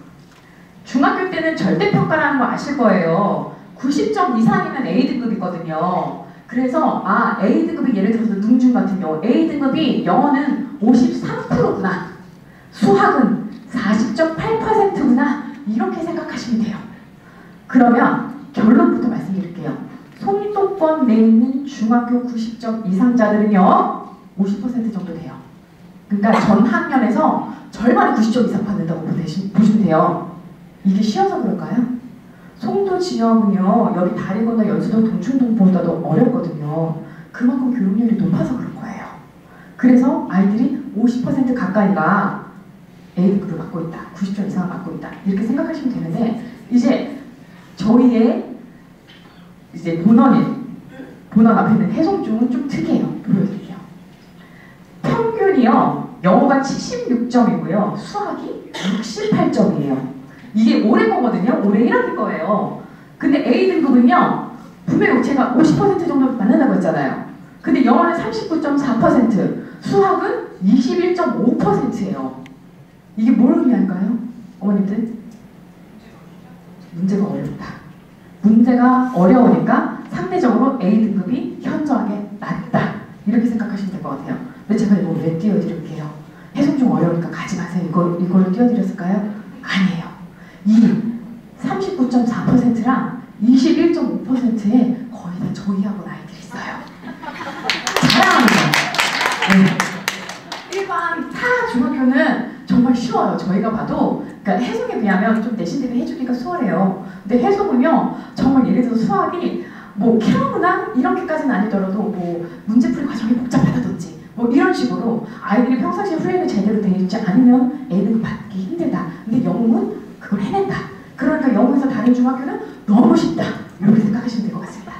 중학교 때는 절대평가라는 거 아실 거예요. 90점 이상이면 A등급이거든요. 그래서 A등급이 예를 들어서 능중 같은 경우 A등급이 영어는 53%구나. 수학은 40.8%구나. 이렇게 생각하시면 돼요. 그러면 결론부터 말씀드릴게요. 송도권 내에 있는 중학교 90점 이상자들은요 50% 정도 돼요. 그러니까 전 학년에서 절반이 90점 이상 받는다고 보시면 돼요. 이게 쉬워서 그럴까요? 송도 지역은요 여기 다리 건너 연수도 동충동보다도 어렵거든요. 그만큼 교육열이 높아서 그런 거예요. 그래서 아이들이 50% 가까이가 A급을 받고 있다. 90점 이상을 받고 있다. 이렇게 생각하시면 되는데 이제 저희의 이제 본원 앞에 있는 해송중은 좀 특이해요. 보여드릴게요. 평균이요. 영어가 76점이고요. 수학이 68점이에요. 이게 올해 거거든요. 올해 1학기 거예요. 근데 A등급은요. 분명히 제가 50% 정도 받는다고 했잖아요. 근데 영어는 39.4%, 수학은 21.5%예요. 이게 뭘 의미할까요? 어머님들? 문제가 어렵다. 문제가 어려우니까 상대적으로 A등급이 현저하게 낮다. 이렇게 생각하시면 될 것 같아요. 근데 제가 이거 왜 띄워드릴게요? 해송 좀 어려우니까 가지 마세요. 이걸로 띄워드렸을까요? 아니에요. 이 39.4%랑 21.5%에 거의 다 저희 학원 아이들이 있어요. 자랑합니다. 네. 일반 타 중학교는 정말 쉬워요. 저희가 봐도 그러니까 해송에 비하면 좀 내신 대비 해주기가 수월해요. 근데 해송은요 정말 예를 들어서 수학이 뭐 캐러문항 이렇게까지는 아니더라도 뭐 문제풀이 과정이 복잡하다든지 뭐 이런 식으로 아이들이 평상시에 훈련이 제대로 되어 있지 않으면 A등급 받기 힘들다. 근데 영어는 그걸 해낸다. 그러니까 영어에서 다른 중학교는 너무 쉽다. 이렇게 생각하시면 될 것 같습니다.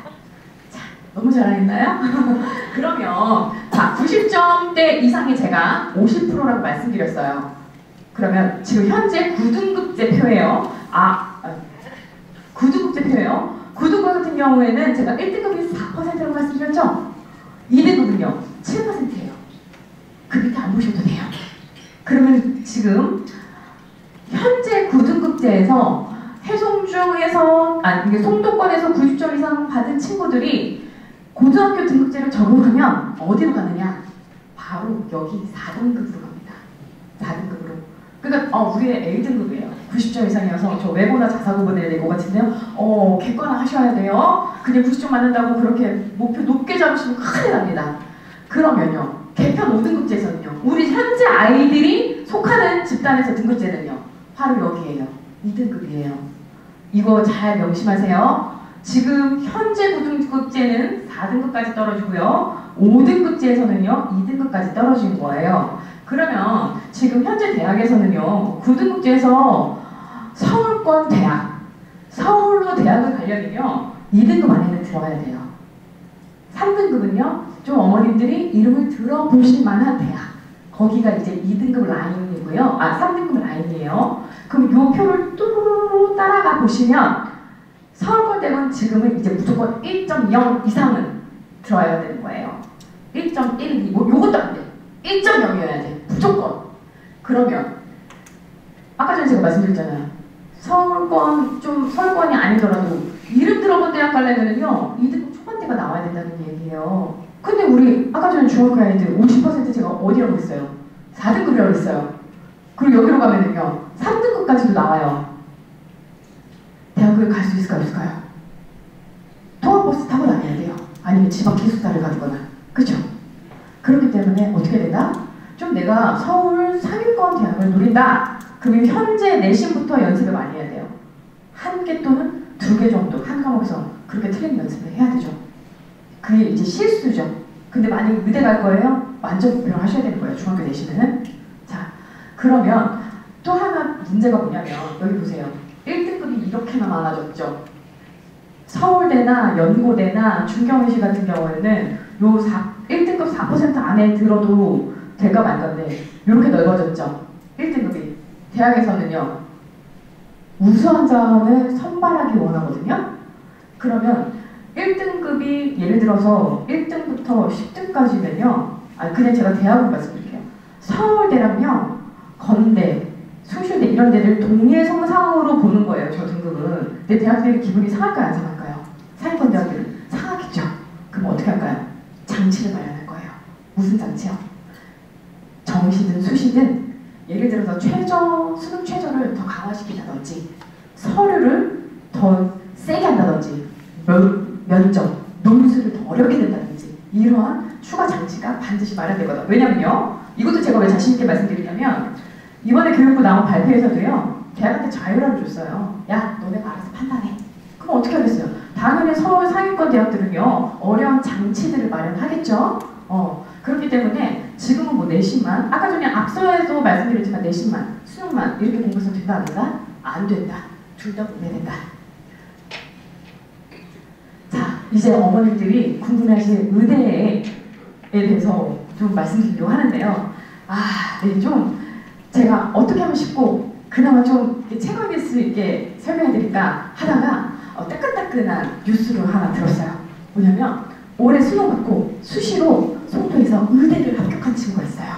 자, 너무 잘하겠나요? 그러면 자 90점대 이상이 제가 50%라고 말씀드렸어요. 그러면 지금 현재 9등급제표예요. 9등급제표예요. 9등급 같은 경우에는 제가 1등급이 4%라고 말씀드렸죠? 2등급은요 7%예요. 그 밑에 안 보셔도 돼요. 그러면 지금 현재 9등급제에서 해송중에서 이게 송도권에서 90점 이상 받은 친구들이 고등학교 등급제를 적용하면 어디로 가느냐? 바로 여기 4등급으로 갑니다. 4등급으로. 그러니까 우리의 A등급이에요. 90점 이상이어서 저 외고나 자사 구분해야 될 것 같은데요. 객관화 하셔야 돼요. 그냥 90점 맞는다고 그렇게 목표 높게 잡으시면 큰일 납니다. 그러면요. 개편 5등급제에서는요. 우리 현재 아이들이 속하는 집단에서 등급제는요. 바로 여기에요. 2등급이에요. 이거 잘 명심하세요. 지금 현재 9등급제는 4등급까지 떨어지고요. 5등급제에서는요. 2등급까지 떨어진 거예요. 그러면 지금 현재 대학에서는요. 9등급제에서 서울권 대학, 서울로 대학을 가려면요. 2등급 안에는 들어가야 돼요. 3등급은요, 좀 어머님들이 이름을 들어보실 만한 대학. 거기가 이제 2등급 라인이고요. 3등급 라인이에요. 그럼 이 표를 뚜루루루 따라가 보시면 서울권대는 지금은 이제 무조건 1.0 이상은 들어야 되는 거예요. 1.12, 뭐 요것도 안 돼. 1.0이어야 돼. 무조건. 그러면 아까 전에 제가 말씀드렸잖아요. 서울권이 아니더라도 이름 들어본 대학 가려면요 2등급 초반대가 나와야 된다는 얘기예요. 근데 우리 아까 전에 중학교 아이들 50% 제가 어디라고 했어요? 4등급이라고 했어요. 그리고 여기로 가면은요 3등급까지도 나와요. 대학을 갈 수 있을까요? 없을까요? 통학버스 타고 다녀야 돼요. 아니면 집 앞 기숙사를 가거나. 그렇죠? 그렇기 때문에 어떻게 된다? 좀 내가 서울 상위권 대학을 노린다. 그러면 현재 내신부터 연습을 많이 해야 돼요. 1개 또는 2개 정도 한 과목에서 그렇게 트레이닝 연습을 해야 되죠. 그게 이제 실수죠. 근데 만약에 의대 갈 거예요? 완전 목표를 하셔야 되는 거예요. 중학교 내신은. 자, 그러면 또 하나 문제가 뭐냐면 여기 보세요. 1등급이 이렇게나 많아졌죠. 서울대나 연고대나 중경외시 같은 경우에는 요 1등급 4% 안에 들어도 될까 말 건데 이렇게 넓어졌죠. 1등급이. 대학에서는요. 우수환자를 선발하기 원하거든요. 그러면 1등급이 예를 들어서 1등부터 10등까지면요. 그냥 제가 대학을 말씀드릴게요. 서울대랑요. 건대, 숭실대 이런 데를 동일 성상으로 보는 거예요. 저 등급은. 근데 대학들이 기분이 상할까요? 안 상할까요? 상위권 대학들은 상하겠죠. 그럼 어떻게 할까요? 장치를 마련할 거예요. 무슨 장치요? 정시든 수시든 예를 들어서 수능 최저를 더 강화시킨다든지 서류를 더 세게 한다든지 면접, 논술을 더 어렵게 된다든지 이러한 추가 장치가 반드시 마련되거든요. 왜냐면요. 이것도 제가 왜 자신있게 말씀드리냐면 이번에 교육부 나온 발표에서도요. 대학한테 자율화를 줬어요. 야, 너네가 알아서 판단해. 그럼 어떻게 하겠어요? 당연히 서울 상위권 대학들은요. 어려운 장치들을 마련하겠죠. 그렇기 때문에 지금은 뭐 내신만 아까 전에 앞서에도 말씀드렸지만 내신만 수능만 이렇게 공부해서 된다 안 된다? 안 된다. 둘 다 공부해야 된다. 자, 이제 어머님들이 궁금해하실 의대에 대해서 좀 말씀드리려고 하는데요. 네, 좀 제가 어떻게 하면 쉽고 그나마 좀 체감할 수 있게 설명해드릴까 하다가 따끈따끈한 뉴스를 하나 들었어요. 뭐냐면 올해 수능 받고 수시로 송도에서 의대를 합격한 친구가 있어요.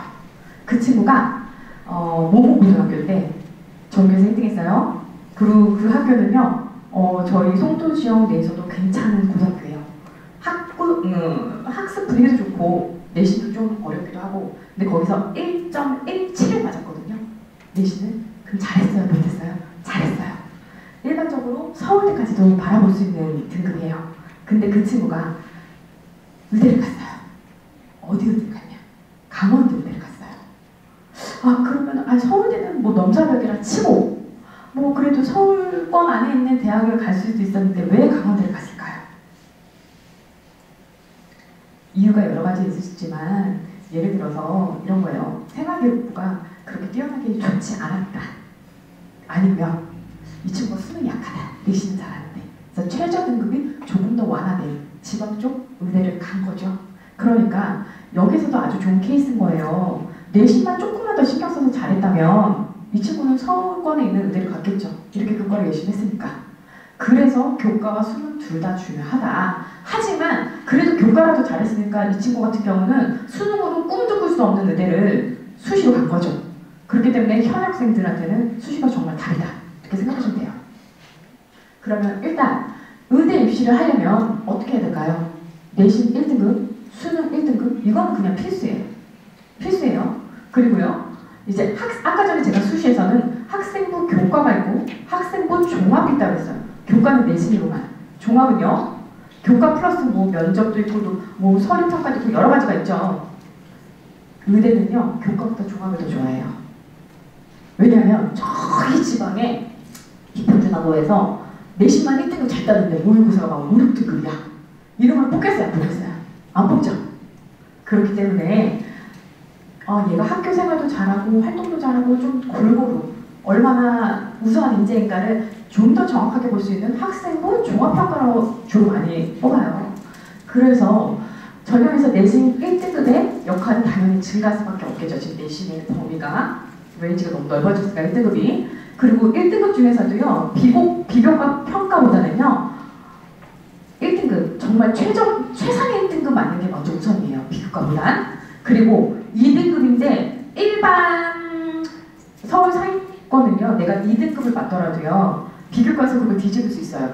그 친구가 모국고등학교인데 전교에서 1등 했어요. 그리고 그 학교는요. 저희 송도 지역 내에서도 괜찮은 고등학교예요. 학습 분위기도 좋고 내신도 좀 어렵기도 하고 근데 거기서 1.17을 맞았거든요. 내신은. 그럼 잘했어요? 못했어요? 잘했어요. 일반적으로 서울대까지도 바라볼 수 있는 등급이에요. 근데 그 친구가 의대를 갔어요. 어디 의대를 갔냐? 강원도 의대를 갔어요. 그러면 서울대는 뭐 넘사벽이라 치고 뭐 그래도 서울권 안에 있는 대학을 갈 수도 있었는데 왜 강원대를 갔을까요? 이유가 여러 가지 있으시지만 예를 들어서 이런 거예요. 생활교육부가 그렇게 뛰어나게 좋지 않았다. 아니면 이 친구가 수능이 약하다. 내신은 잘하는데. 그래서 최저 등급이 조금 더 완화된 지방 쪽 의대를 간 거죠. 그러니까 여기서도 아주 좋은 케이스인 거예요. 내신만 조금만 더 신경 써서 잘했다면 이 친구는 서울권에 있는 의대를 갔겠죠. 이렇게 교과를 열심히 했으니까. 그래서 교과와 수능 둘 다 중요하다. 하지만 그래도 교과라도 잘했으니까 이 친구 같은 경우는 수능으로 꿈도 꿀 수 없는 의대를 수시로 간 거죠. 그렇기 때문에 현학생들한테는 수시가 정말 다르다. 이렇게 생각하시면 돼요. 그러면 일단 의대 입시를 하려면 어떻게 해야 될까요? 내신 1등급, 수능 1등급 이거는 그냥 필수예요. 필수예요. 그리고요. 이제 아까 전에 제가 수시에서는 학생부 교과가 있고 학생부 종합이 있다고 했어요. 교과는 내신으로만. 종합은요. 교과 플러스 뭐 면접도 있고 뭐 서류평가도 있고 여러 가지가 있죠. 의대는요. 교과보다 종합을 더 좋아해요. 왜냐하면 저기 지방에 이평준하고에서 내신만 1등급 잘 따는데 모의고사가 막 5, 6등급이야. 이런 걸 뽑겠어요? 안 뽑겠어요? 안 뽑죠. 그렇기 때문에 얘가 학교 생활도 잘하고 활동도 잘하고 좀 골고루 얼마나 우수한 인재인가를 좀 더 정확하게 볼 수 있는 학생부 종합평가로 주로 많이 뽑아요. 그래서 전형에서 내신 1등급의 역할은 당연히 증가할 수밖에 없겠죠. 지금 내신의 범위가 렌지가 너무 넓어졌으니까 1등급이. 그리고 1등급 중에서도요, 비교과 평가보다는요, 1등급, 정말 최상의 1등급 맞는 게 먼저 우선이에요. 비교과보단. 그리고 2등급인데 일반 서울 상위권은요, 내가 2등급을 맞더라도요, 비교과에서 그걸 뒤집을 수 있어요.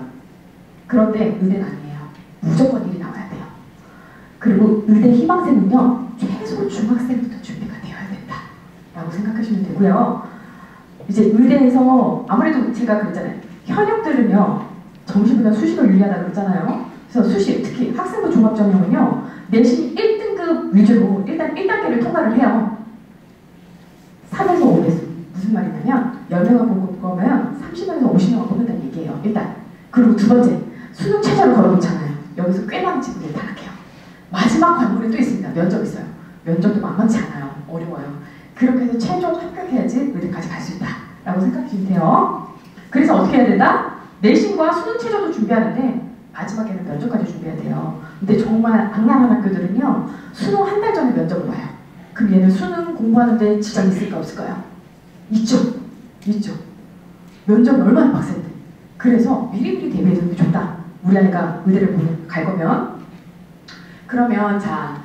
그런데 의대는 아니에요. 무조건 1이 나와야 돼요. 그리고 의대 희망생은요, 최소 중학생부터 준비가 되어야 된다 라고 생각하시면 되고요. 이제 의대에서 아무래도 제가 그랬잖아요. 현역들은요, 정시보다 수시가 유리하다고 그랬잖아요. 그래서 수시, 특히 학생부 종합전형은요, 내신 1등급 위주로 일단 1단계를 통과를 해요. 3에서 5에서. 무슨 말이냐면 10명을 뽑을 거면 30명에서 50명을 뽑는다는 얘기예요. 일단. 그리고 두 번째, 수능 최저를 걸어놓잖아요. 여기서 꽤 많은 친구들이 탈락해요. 마지막 관문에 또 있습니다. 면접 있어요. 면접도 만만치 않아요. 어려워요. 그렇게 해서 최종 합격해야지 의대까지 갈 수 있다 라고 생각하시면 돼요. 그래서 어떻게 해야 된다? 내신과 수능 최저도 준비하는데 마지막에는 면접까지 준비해야 돼요. 근데 정말 악랄한 학교들은요, 수능 한 달 전에 면접을 봐요. 그럼 얘는 수능 공부하는데 지장 있을까 없을까요? 있죠. 있죠. 면접이 얼마나 빡센데. 그래서 미리미리 대비해두는 게 좋다. 우리 아이가 의대를 갈 거면. 그러면 자,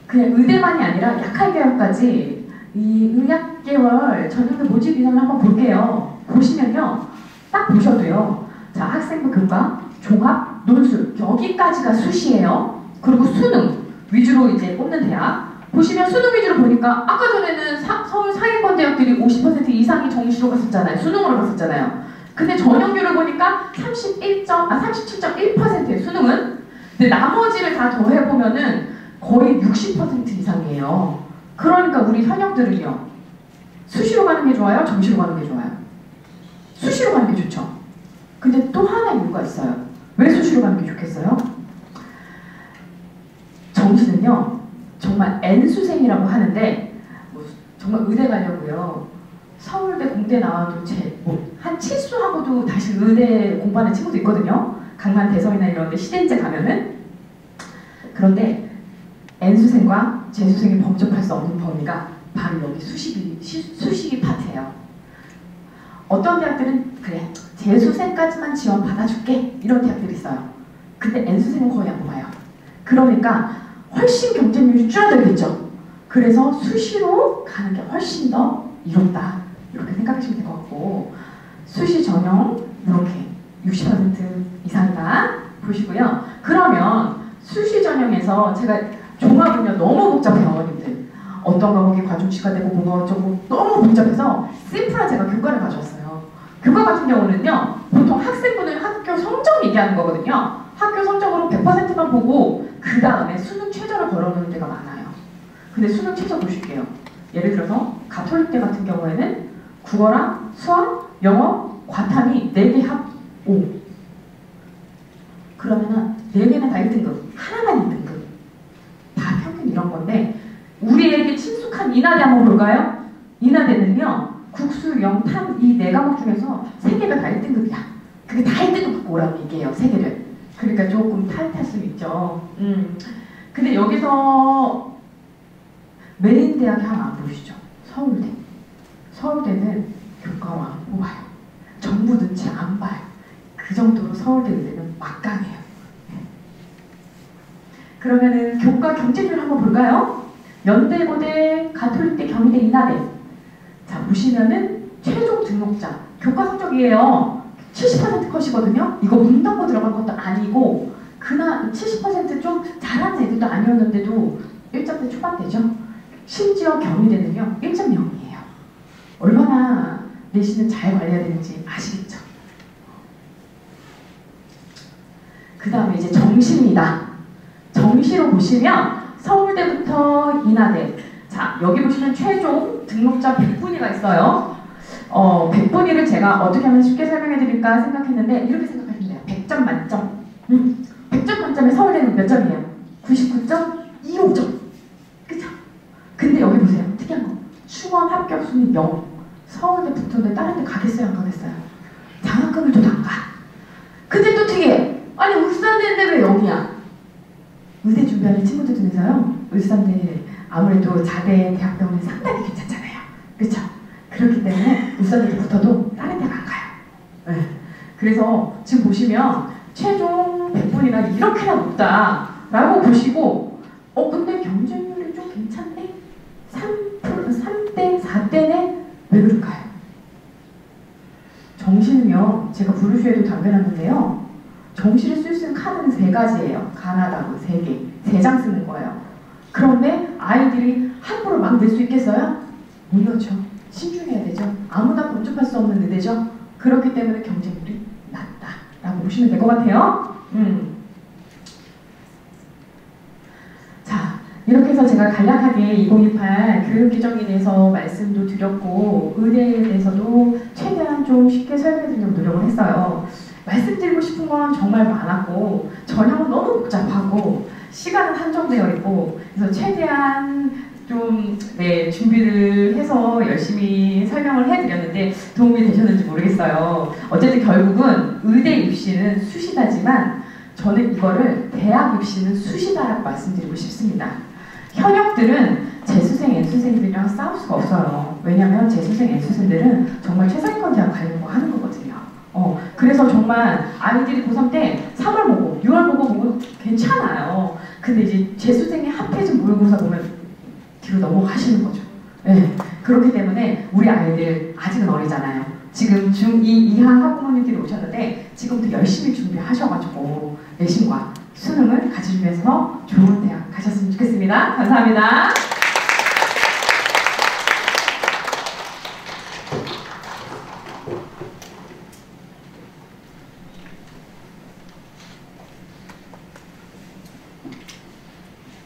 그냥 의대만이 아니라 약학계열까지 이 의학계열 전형의 모집 인원을 한번 볼게요. 보시면요, 딱 보셔도요, 자, 학생부 교과, 종합, 논술, 여기까지가 수시예요. 그리고 수능 위주로 이제 뽑는 대학. 보시면 수능 위주로 보니까 아까 전에는 서울 상위권 대학들이 50% 이상이 정시로 갔었잖아요. 수능으로 갔었잖아요. 근데 전형률을 보니까 37.1%예요. 수능은. 근데 나머지를 다 더해보면은 거의 60% 이상이에요. 그러니까 우리 현역들은요, 수시로 가는 게 좋아요? 정시로 가는 게 좋아요? 수시로 가는 게 좋죠. 근데 또 하나 이유가 있어요. 왜 수시로 가는 게 좋겠어요? 정시는요, 정말 N수생이라고 하는데, 뭐 정말 의대 가려고요, 서울대 공대 나와도 한 7수하고도 다시 의대 공부하는 친구도 있거든요. 강남 대성이나 이런 데 시대인제 가면은. 그런데 N수생과 재수생이 범접할 수 없는 범위가 바로 여기 수시기 파트예요. 어떤 대학들은 그래, 재수생까지만 지원 받아줄게 이런 대학들이 있어요. 근데 N수생은 거의 안 뽑아요. 그러니까 훨씬 경쟁률이 줄어들겠죠. 그래서 수시로 가는 게 훨씬 더 이롭다 이렇게 생각하시면 될 것 같고, 수시 전형 이렇게 60% 이상이다 보시고요. 그러면 수시 전형에서 제가 종합은요, 너무 복잡해요. 어머님들 어떤 과목이 과중치가 되고 뭐가 어쩌고 너무 복잡해서 심플한 제가 교과를 가져왔어요. 교과 같은 경우는요, 보통 학생부는 학교 성적 얘기하는 거거든요. 학교 성적으로 100%만 보고 그 다음에 수능 최저를 걸어놓는 데가 많아요. 근데 수능 최저 보실게요. 예를 들어서 가톨릭대 같은 경우에는 국어랑 수학, 영어, 과탐이 4개 합 5. 그러면은 4개는 다 1등급, 하나만 2등급. 다 평균 이런 건데, 우리에게 친숙한 인하대 한번 볼까요? 인하대는요, 국수, 영, 탐 이 4과목 중에서 3개가 다 1등급이야. 그게 다 1등급 갖고 오라는 얘기예요, 3개를. 그러니까 조금 타이트할 수 있죠. 근데 여기서 메인 대학이 하나 안 보이시죠? 서울대. 서울대는 교과로 안 뽑아요. 정부 눈치 안 봐요. 그 정도로 서울대 의대는 막강해요. 그러면은 교과 경쟁률 한번 볼까요? 연대, 고대, 가톨릭대, 경희대, 인하대. 자, 보시면은 최종 등록자 교과 성적이에요. 70% 컷이거든요. 이거 문답고 들어간 것도 아니고 그나 70% 좀 잘하는 애들도 아니었는데도 1점대 초반대죠. 심지어 경희대는요 1.0이에요. 얼마나 내신을 잘 관리해야 되는지 아시겠죠? 그 다음에 이제 정시입니다. 정시로 보시면 서울대부터 인하대. 자, 여기 보시면 최종 등록자 100분위가 있어요. 100분위를 제가 어떻게 하면 쉽게 설명해 드릴까 생각했는데 이렇게 생각하시면 돼요. 100점 만점. 100점 만점에 서울대는 몇 점이에요? 99.25점. 그쵸? 근데 여기 보세요. 특이한 거. 충원 합격 순위 0. 서울대 붙었는데 다른 데 가겠어요, 안 가겠어요? 장학금을 줘도 안 가. 근데 또 되게 아니 울산대인데 왜 여기야? 의대 준비하는 친구들 중에서요, 울산대 아무래도 자대 대학병원이 상당히 괜찮잖아요. 그렇죠? 그렇기 때문에 울산대에 붙어도 다른 데가 안 가요. 네. 그래서 지금 보시면 최종 100분이나 이렇게나 높다라고 보시고 근데 경쟁률이 좀 괜찮네? 3대, 4대네? 왜 그럴까요? 정시는요, 제가 브루슈에도 담겨놨는데요, 정시를 쓸 수 있는 카드는 3가지예요. 가나다고 3개, 3장 쓰는 거예요. 그런데 아이들이 함부로 막 낼 수 있겠어요? 못 넣죠. 신중해야 되죠. 아무나 범접할 수 없는 의대죠. 그렇기 때문에 경쟁률이 낮다라고 보시면 될 것 같아요. 자, 이렇게 해서 제가 간략하게 2028 교육규정에 대해서 말씀도 드렸고, 의대에 대해서도 최대한 좀 쉽게 설명해드리려고 노력을 했어요. 말씀드리고 싶은 건 정말 많았고, 전형은 너무 복잡하고, 시간은 한정되어 있고, 그래서 최대한 좀 준비를 해서 열심히 설명을 해드렸는데 도움이 되셨는지 모르겠어요. 어쨌든 결국은 의대 입시는 수시다지만 저는 이거를 대학 입시는 수시다라고 말씀드리고 싶습니다. 현역들은 재수생, N수생들이랑 싸울 수가 없어요. 왜냐하면 재수생, N수생들은 정말 최상위권 대학 가려고 하는 거거든요. 그래서 정말 아이들이 고3 때 3월 보고 6월 보고 괜찮아요. 근데 이제 재수생이 합해진 모의고사 보면 뒤로 넘어가시는 거죠. 네. 그렇기 때문에 우리 아이들 아직은 어리잖아요. 지금 중2 이하 학부모님들이 오셨는데 지금부터 열심히 준비하셔가지고 내신과 수능을 같이 준비해서 좋은 대학 가셨으면 좋겠습니다. 감사합니다.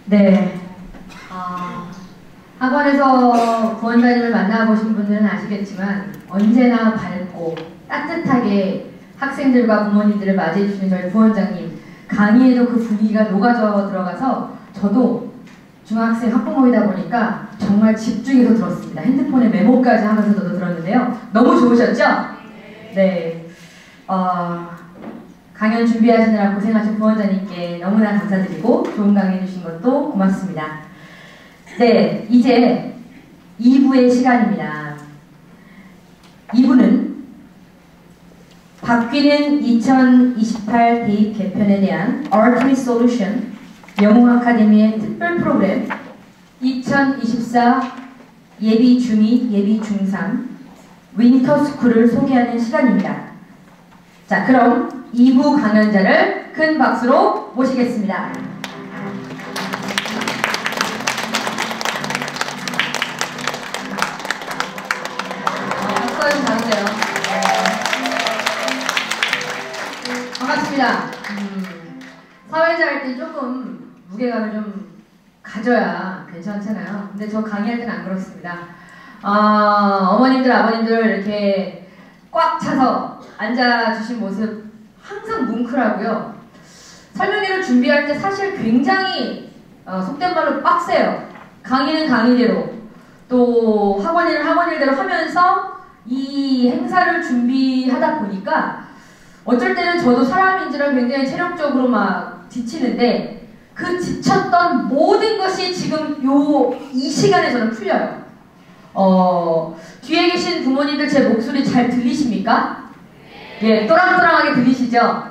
네. 학원에서 부원장님을 만나보신 분들은 아시겠지만 언제나 밝고 따뜻하게 학생들과 부모님들을 맞이해주시는 저희 부원장님, 강의에도 그 분위기가 녹아져 들어가서 저도 중학생 학부모이다 보니까 정말 집중해서 들었습니다. 핸드폰에 메모까지 하면서 저도 들었는데요. 너무 좋으셨죠? 네. 강연 준비하시느라 고생하신 부원장님께 너무나 감사드리고 좋은 강의 해주신 것도 고맙습니다. 네, 이제 2부의 시간입니다. 2부는 바뀌는 2028 대입 개편에 대한 Ultimate Solution 영웅 아카데미의 특별 프로그램 2024 예비 중2, 예비 중3 윈터 스쿨을 소개하는 시간입니다. 자, 그럼 2부 강연자를 큰 박수로 모시겠습니다. 박수 좀 받으세요. 반갑습니다. 사회자 할 때 조금 무게감을 좀 가져야 괜찮잖아요. 근데 저 강의할 때는 안 그렇습니다. 어머님들, 아버님들 이렇게 꽉 차서 앉아주신 모습 항상 뭉클하고요. 설명회를 준비할 때 사실 굉장히 속된 말로 빡세요. 강의는 강의대로, 또 학원일은 학원일대로 하면서 이 행사를 준비하다 보니까 어쩔 때는 저도 사람인지라 굉장히 체력적으로 막 지치는데 그 지쳤던 모든 것이 지금 이 시간에 저는 풀려요. 뒤에 계신 부모님들 제 목소리 잘 들리십니까? 예, 또랑또랑하게 들리시죠?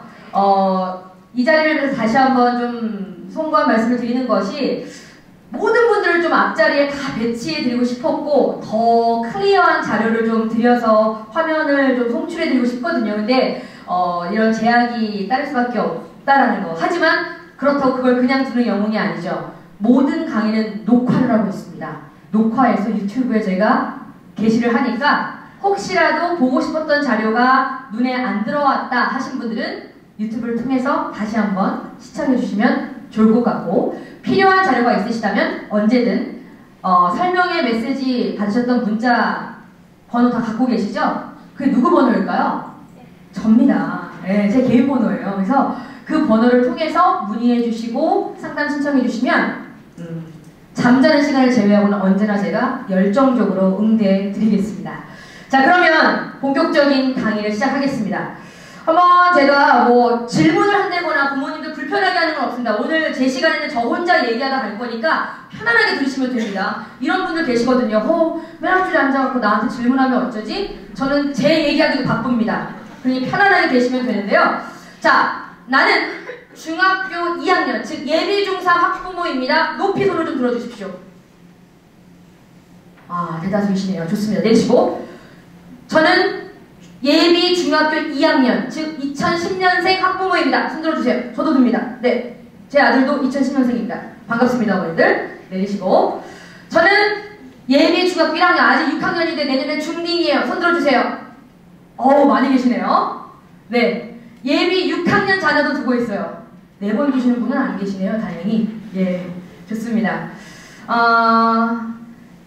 이 자리를 다시 한번 좀 송구한 말씀을 드리는 것이 모든 분들을 좀 앞자리에 다 배치해드리고 싶었고 더 클리어한 자료를 좀 드려서 화면을 좀 송출해드리고 싶거든요. 근데 이런 제약이 따를 수밖에 없다라는 거. 하지만 그렇다고 그걸 그냥 두는 영웅이 아니죠. 모든 강의는 녹화를 하고 있습니다. 녹화해서 유튜브에 제가 게시를 하니까 혹시라도 보고 싶었던 자료가 눈에 안 들어왔다 하신 분들은 유튜브를 통해서 다시 한번 시청해 주시면 좋을 것 같고, 필요한 자료가 있으시다면 언제든 설명의 메시지 받으셨던 문자 번호 다 갖고 계시죠? 그게 누구 번호일까요? 접니다. 네, 제 개인 번호예요. 그래서 그 번호를 통해서 문의해 주시고 상담 신청해 주시면 잠자는 시간을 제외하고는 언제나 제가 열정적으로 응대해 드리겠습니다. 자, 그러면 본격적인 강의를 시작하겠습니다. 한번 제가 뭐 질문을 한다거나 부모님들 불편하게 하는 건 없습니다. 오늘 제 시간에는 저 혼자 얘기하다 갈 거니까 편안하게 들으시면 됩니다. 이런 분들 계시거든요. 맨 앞줄에 앉아갖고 나한테 질문하면 어쩌지? 저는 제 얘기하기도 바쁩니다. 그러니 편안하게 계시면 되는데요. 자, 나는 중학교 2학년, 즉 예비중3 학부모입니다. 높이 손을 좀 들어주십시오. 아, 대다수이시네요. 좋습니다. 내리시고. 저는 예비 중학교 2학년, 즉 2010년생 학부모입니다. 손 들어주세요. 저도 듭니다. 네, 제 아들도 2010년생입니다. 반갑습니다, 어머니들. 내리시고. 저는 예비 중학교 1학년, 아직 6학년인데 내년에 중딩이에요. 손 들어주세요. 어우, 많이 계시네요. 네, 예비 6학년 자녀도 두고 있어요. 4번 두시는 분은 안 계시네요, 다행히. 예, 좋습니다.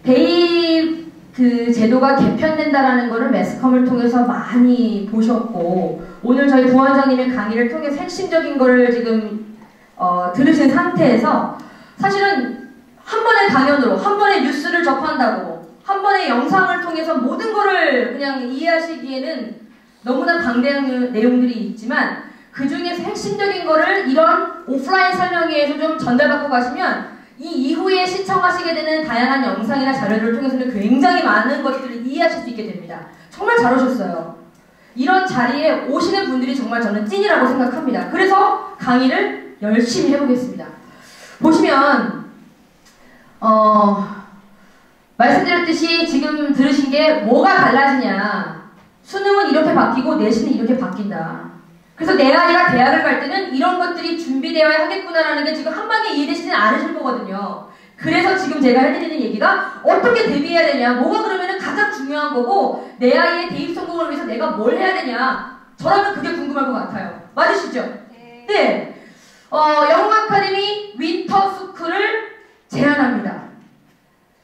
대입 그 제도가 개편된다라는 거를 매스컴을 통해서 많이 보셨고, 오늘 저희 부원장님의 강의를 통해서 핵심적인 거를 지금 들으신 상태에서 사실은 한 번의 강연으로, 한 번의 뉴스를 접한다고, 한 번의 영상을 통해서 모든 거를 그냥 이해하시기에는 너무나 방대한 내용들이 있지만, 그 중에서 핵심적인 거를 이런 오프라인 설명회에서 좀 전달받고 가시면 이 이후에 시청하시게 되는 다양한 영상이나 자료를 통해서는 굉장히 많은 것들을 이해하실 수 있게 됩니다. 정말 잘 오셨어요. 이런 자리에 오시는 분들이 정말 저는 찐이라고 생각합니다. 그래서 강의를 열심히 해보겠습니다. 보시면 말씀드렸듯이 지금 들으신 게 뭐가 달라지냐, 수능은 이렇게 바뀌고 내신은 이렇게 바뀐다. 그래서 내 아이가 대학을 갈 때는 이런 것들이 준비되어야 하겠구나라는 게 지금 한 방에 이해되시진 않으실 거거든요. 그래서 지금 제가 해드리는 얘기가 어떻게 대비해야 되냐, 뭐가 그러면은 가장 중요한 거고, 내 아이의 대입 성공을 위해서 내가 뭘 해야 되냐, 저라면 그게 궁금할 것 같아요. 맞으시죠? 네. 영어 아카데미 윈터 스쿨을 제안합니다.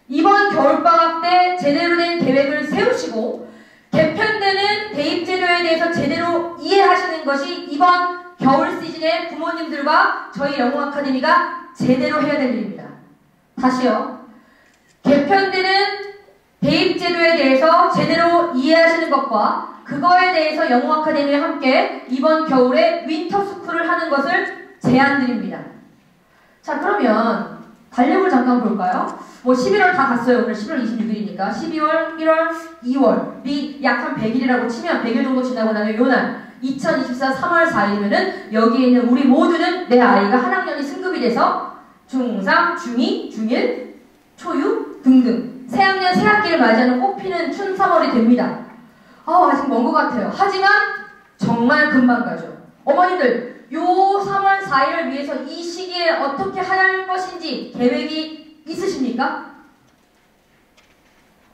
이번 겨울방학 때 제대로 된 계획을 세우시고 개편되는 대입제도에 대해서 제대로 이해하시는 것이 이번 겨울 시즌에 부모님들과 저희 영어 아카데미가 제대로 해야 될 일입니다. 다시요. 개편되는 대입제도에 대해서 제대로 이해하시는 것과 그거에 대해서 영어 아카데미와 함께 이번 겨울에 윈터 스쿨을 하는 것을 제안드립니다. 자, 그러면 달력을 잠깐 볼까요? 뭐 11월 다 갔어요. 오늘 11월 26일이니까 12월, 1월, 2월이 약 한 100일이라고 치면 100일 정도 지나고 나면 요날 2024 3월 4일이면은 여기에 있는 우리 모두는 내 아이가 한 학년이 승급이 돼서 중3, 중2, 중1, 초유 등등 새학년 새학기를 맞이하는 꽃피는 춘 3월이 됩니다. 아직 먼 것 같아요. 하지만 정말 금방 가죠. 어머니들, 요 3월 4일을 위해서 이 시기에 어떻게 할 것인지 계획이 있으십니까?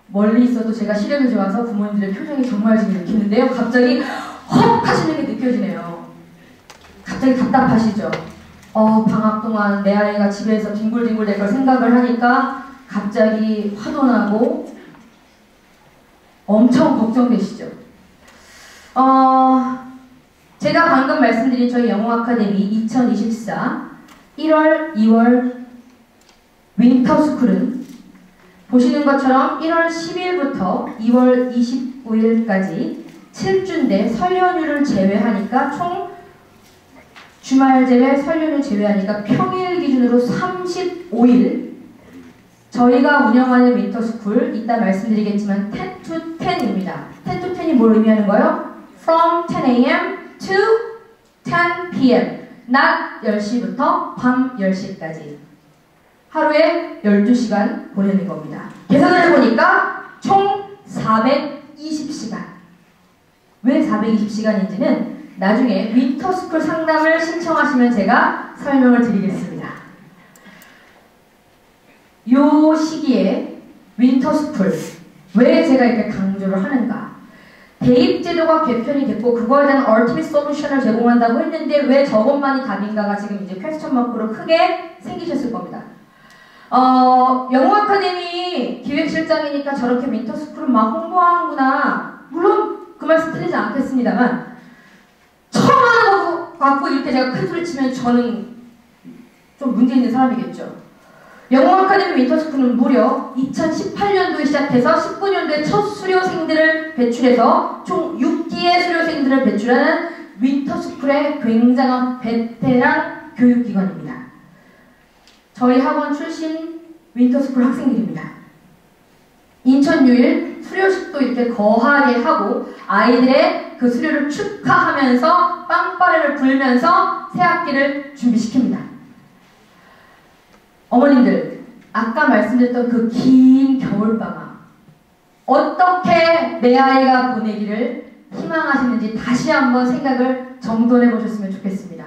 멀리 있어도 제가 시력이 좋아서 부모님들의 표정이 정말 지금 느끼는데요. 갑자기 헉 하시는 게 느껴지네요. 갑자기 답답하시죠? 방학 동안 내 아이가 집에서 뒹굴뒹굴 될 걸 생각을 하니까 갑자기 화도 나고 엄청 걱정되시죠? 제가 방금 말씀드린 저희 영어 아카데미 2024 1월, 2월 윈터 스쿨은 보시는 것처럼 1월 10일부터 2월 29일까지 7주인데 설 연휴를 제외하니까 총 주말 제외, 설 연휴 제외하니까 평일 기준으로 35일 저희가 운영하는 윈터 스쿨, 이따 말씀드리겠지만 10 to 10입니다. 10 to 10이 뭘 의미하는 거예요? From 10 a.m. to 10 p.m. 낮 10시부터 밤 10시까지 하루에 12시간 보내는 겁니다. 계산을 해보니까 총 420시간. 왜 420시간인지는 나중에 윈터스쿨 상담을 신청하시면 제가 설명을 드리겠습니다. 요 시기에 윈터스쿨, 왜 제가 이렇게 강조를 하는가? 대입제도가 개편이 됐고 그거에 대한 얼티밋 솔루션을 제공한다고 했는데 왜 저것만이 답인가가 지금 이제 퀘스천 마크로 크게 생기셨을 겁니다. 영어 아카데미 기획실장이니까 저렇게 윈터스쿨을 막 홍보하는구나. 물론 그 말씀 틀리지 않겠습니다만 처음 하는 거 갖고 이렇게 제가 큰 소리 치면 저는 좀 문제 있는 사람이겠죠. 영어 아카데미 윈터스쿨은 무려 2018년도에 시작해서 19년도에 첫 수료생들을 배출해서 총 6기의 수료생들을 배출하는 윈터스쿨의 굉장한 베테랑 교육기관입니다. 저희 학원 출신 윈터스쿨 학생들입니다. 인천 유일 수료식도 이렇게 거하게 하고 아이들의 그 수료를 축하하면서 빵빠레를 불면서 새학기를 준비시킵니다. 어머님들, 아까 말씀드렸던 그 긴 겨울방학 어떻게 내 아이가 보내기를 희망하시는지 다시 한번 생각을 정돈해 보셨으면 좋겠습니다.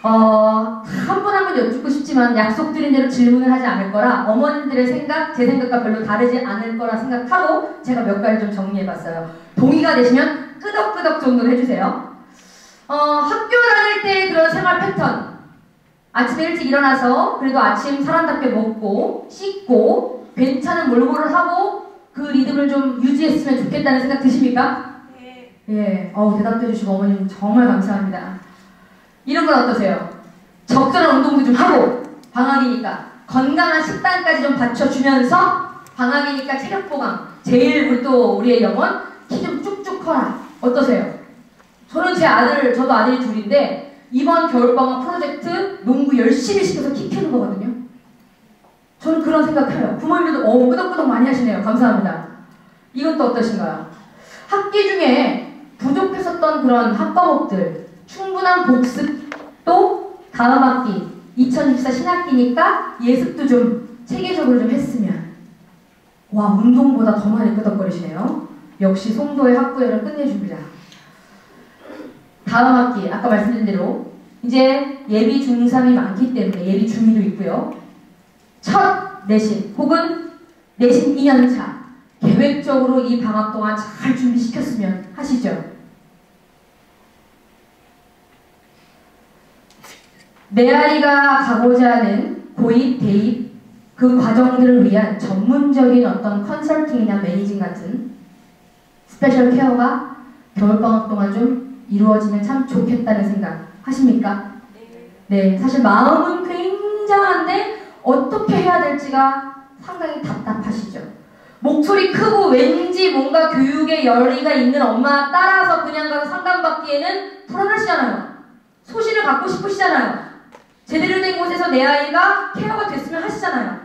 한 분 한 분 여쭙고 싶지만 약속드린 대로 질문을 하지 않을 거라 어머님들의 생각, 제 생각과 별로 다르지 않을 거라 생각하고 제가 몇 가지 좀 정리해봤어요. 동의가 되시면 끄덕끄덕 정도로 해주세요. 학교 다닐 때 그런 생활 패턴, 아침에 일찍 일어나서 그래도 아침 사람답게 먹고 씻고 괜찮은 몰골을 하고 그 리듬을 좀 유지했으면 좋겠다는 생각 드십니까? 네. 예, 대답해 주시고 어머님 정말 감사합니다. 이런 건 어떠세요? 적절한 운동도 좀 하고 방학이니까 건강한 식단까지 좀 받쳐주면서 방학이니까 체력 보강 제일 우리의 영혼 키 좀 쭉쭉 커라. 어떠세요? 저는 저도 아들이 둘인데 이번 겨울방학 프로젝트 농구 열심히 시켜서 키 키우는 거거든요. 저는 그런 생각해요. 부모님들도 끄덕끄덕 많이 하시네요. 감사합니다. 이건 또 어떠신가요? 학기 중에 부족했었던 그런 학과목들 충분한 복습도 다음 학기 2024 신학기니까 예습도 좀 체계적으로 좀 했으면 와 운동보다 더 많이 끄덕거리시네요. 역시 송도의 학부열은 끝내줍니다. 다음 학기 아까 말씀드린 대로 이제 예비 중3이 많기 때문에 예비 중2도 있고요. 첫 내신 혹은 내신 2년차 계획적으로 이 방학 동안 잘 준비시켰으면 하시죠. 내 아이가 가고자 하는 고입, 대입 그 과정들을 위한 전문적인 어떤 컨설팅이나 매니징 같은 스페셜 케어가 겨울방학 동안 좀 이루어지면 참 좋겠다는 생각 하십니까? 네, 사실 마음은 굉장한데 어떻게 해야 될지가 상당히 답답하시죠. 목소리 크고 왠지 뭔가 교육에 열의가 있는 엄마 따라서 그냥 가서 상담받기에는 불안하시잖아요. 소신을 갖고 싶으시잖아요. 제대로 된 곳에서 내 아이가 케어가 됐으면 하시잖아요.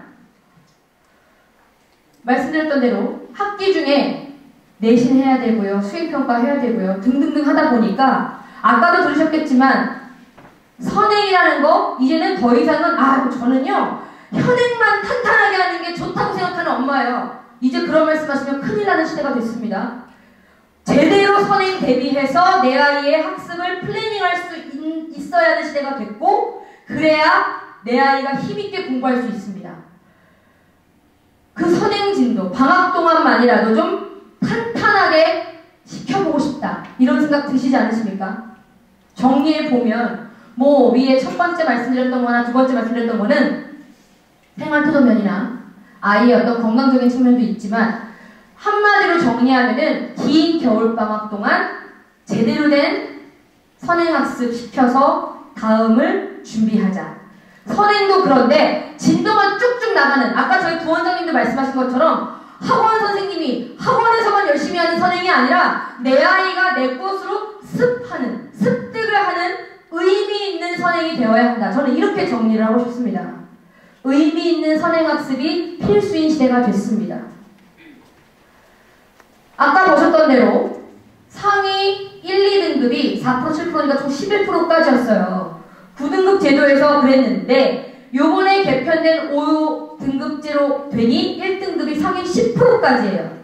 말씀드렸던 대로 학기 중에 내신해야 되고요. 수행평가 해야 되고요. 등등등 하다 보니까 아까도 들으셨겠지만 선행이라는 거 이제는 더 이상은 저는요 현행만 탄탄하게 하는 게 좋다고 생각하는 엄마예요. 이제 그런 말씀하시면 큰일 나는 시대가 됐습니다. 제대로 선행 대비해서 내 아이의 학습을 플래닝할 수 있어야 하는 시대가 됐고 그래야 내 아이가 힘있게 공부할 수 있습니다. 그 선행진도 방학 동안만이라도 좀 탄탄하게 시켜보고 싶다. 이런 생각 드시지 않으십니까? 정리해보면 위에 첫 번째 말씀드렸던 거나 두 번째 말씀드렸던 거는 생활태도 면이나 아이의 어떤 건강적인 측면도 있지만 한마디로 정리하면은 긴 겨울방학 동안 제대로 된 선행학습 시켜서 다음을 준비하자. 선행도 그런데 진도가 쭉쭉 나가는 아까 저희 부원장님도 말씀하신 것처럼 학원 선생님이 학원에서만 열심히 하는 선행이 아니라 내 아이가 내 것으로 습득을 하는 의미 있는 선행이 되어야 한다. 저는 이렇게 정리를 하고 싶습니다. 의미 있는 선행학습이 필수인 시대가 됐습니다. 아까 보셨던 대로 상위 1, 2등급이 4%, 7%니까 총 11%까지였어요. 9등급 제도에서 그랬는데 요번에 개편된 5등급제로 되니 1등급이 상위 10%까지예요.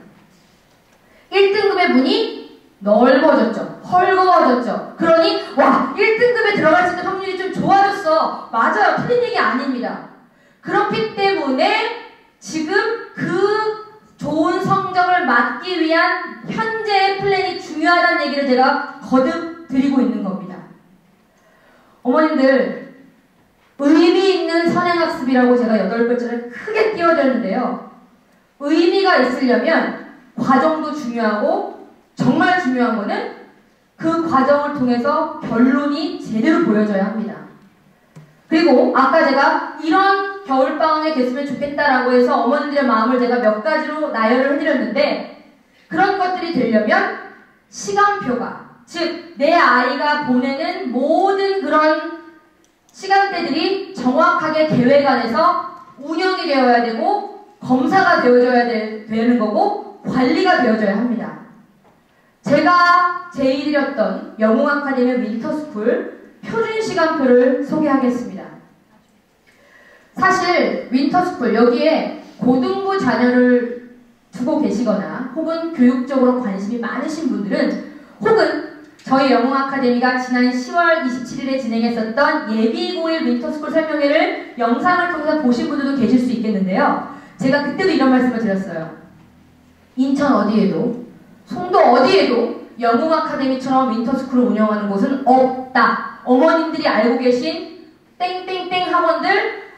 1등급의 문이 넓어졌죠. 헐거워졌죠. 그러니 1등급에 들어갈 수 있는 확률이 좀 좋아졌어. 맞아요. 틀린 얘기 아닙니다. 그렇기 때문에 지금 그 좋은 성적을 맡기 위한 현재의 플랜이 중요하다는 얘기를 제가 거듭 드리고 있는 겁니다. 어머님들 의미 있는 선행학습이라고 제가 8글자를 크게 띄워드렸는데요. 의미가 있으려면 과정도 중요하고 정말 중요한 거는 그 과정을 통해서 결론이 제대로 보여져야 합니다. 그리고 아까 제가 이런 겨울방학에 됐으면 좋겠다라고 해서 어머님들의 마음을 제가 몇 가지로 나열을 해드렸는데, 그런 것들이 되려면 시간표가, 즉 내 아이가 보내는 모든 그런 시간대들이 정확하게 계획 안에서 운영이 되어야 되고 검사가 되어줘야 되는 거고 관리가 되어져야 합니다. 제가 제의드렸던 영웅아카데미 윈터스쿨 표준 시간표를 소개하겠습니다. 사실 윈터스쿨, 여기에 고등부 자녀를 두고 계시거나 혹은 교육적으로 관심이 많으신 분들은, 혹은 저희 영웅아카데미가 지난 10월 27일에 진행했었던 예비고일 윈터스쿨 설명회를 영상을 통해서 보신 분들도 계실 수 있겠는데요. 제가 그때도 이런 말씀을 드렸어요. 인천 어디에도, 송도 어디에도 영웅아카데미처럼 윈터스쿨을 운영하는 곳은 없다. 어머님들이 알고 계신 땡땡땡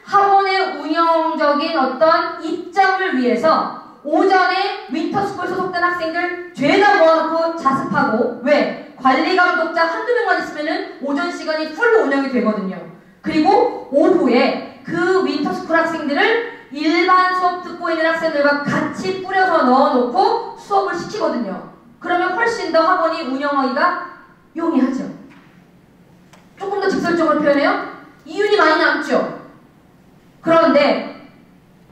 학원의 운영적인 어떤 입장을 위해서 오전에 윈터스쿨 소속된 학생들 죄다 모아놓고 자습하고, 왜? 관리감독자 한두 명만 있으면은 오전 시간이 풀로 운영이 되거든요. 그리고 오후에 그 윈터스쿨 학생들을 일반 수업 듣고 있는 학생들과 같이 뿌려서 넣어놓고 수업을 시키거든요. 그러면 훨씬 더 학원이 운영하기가 용이하죠. 조금 더 직설적으로 표현해요. 이윤이 많이 남죠. 그런데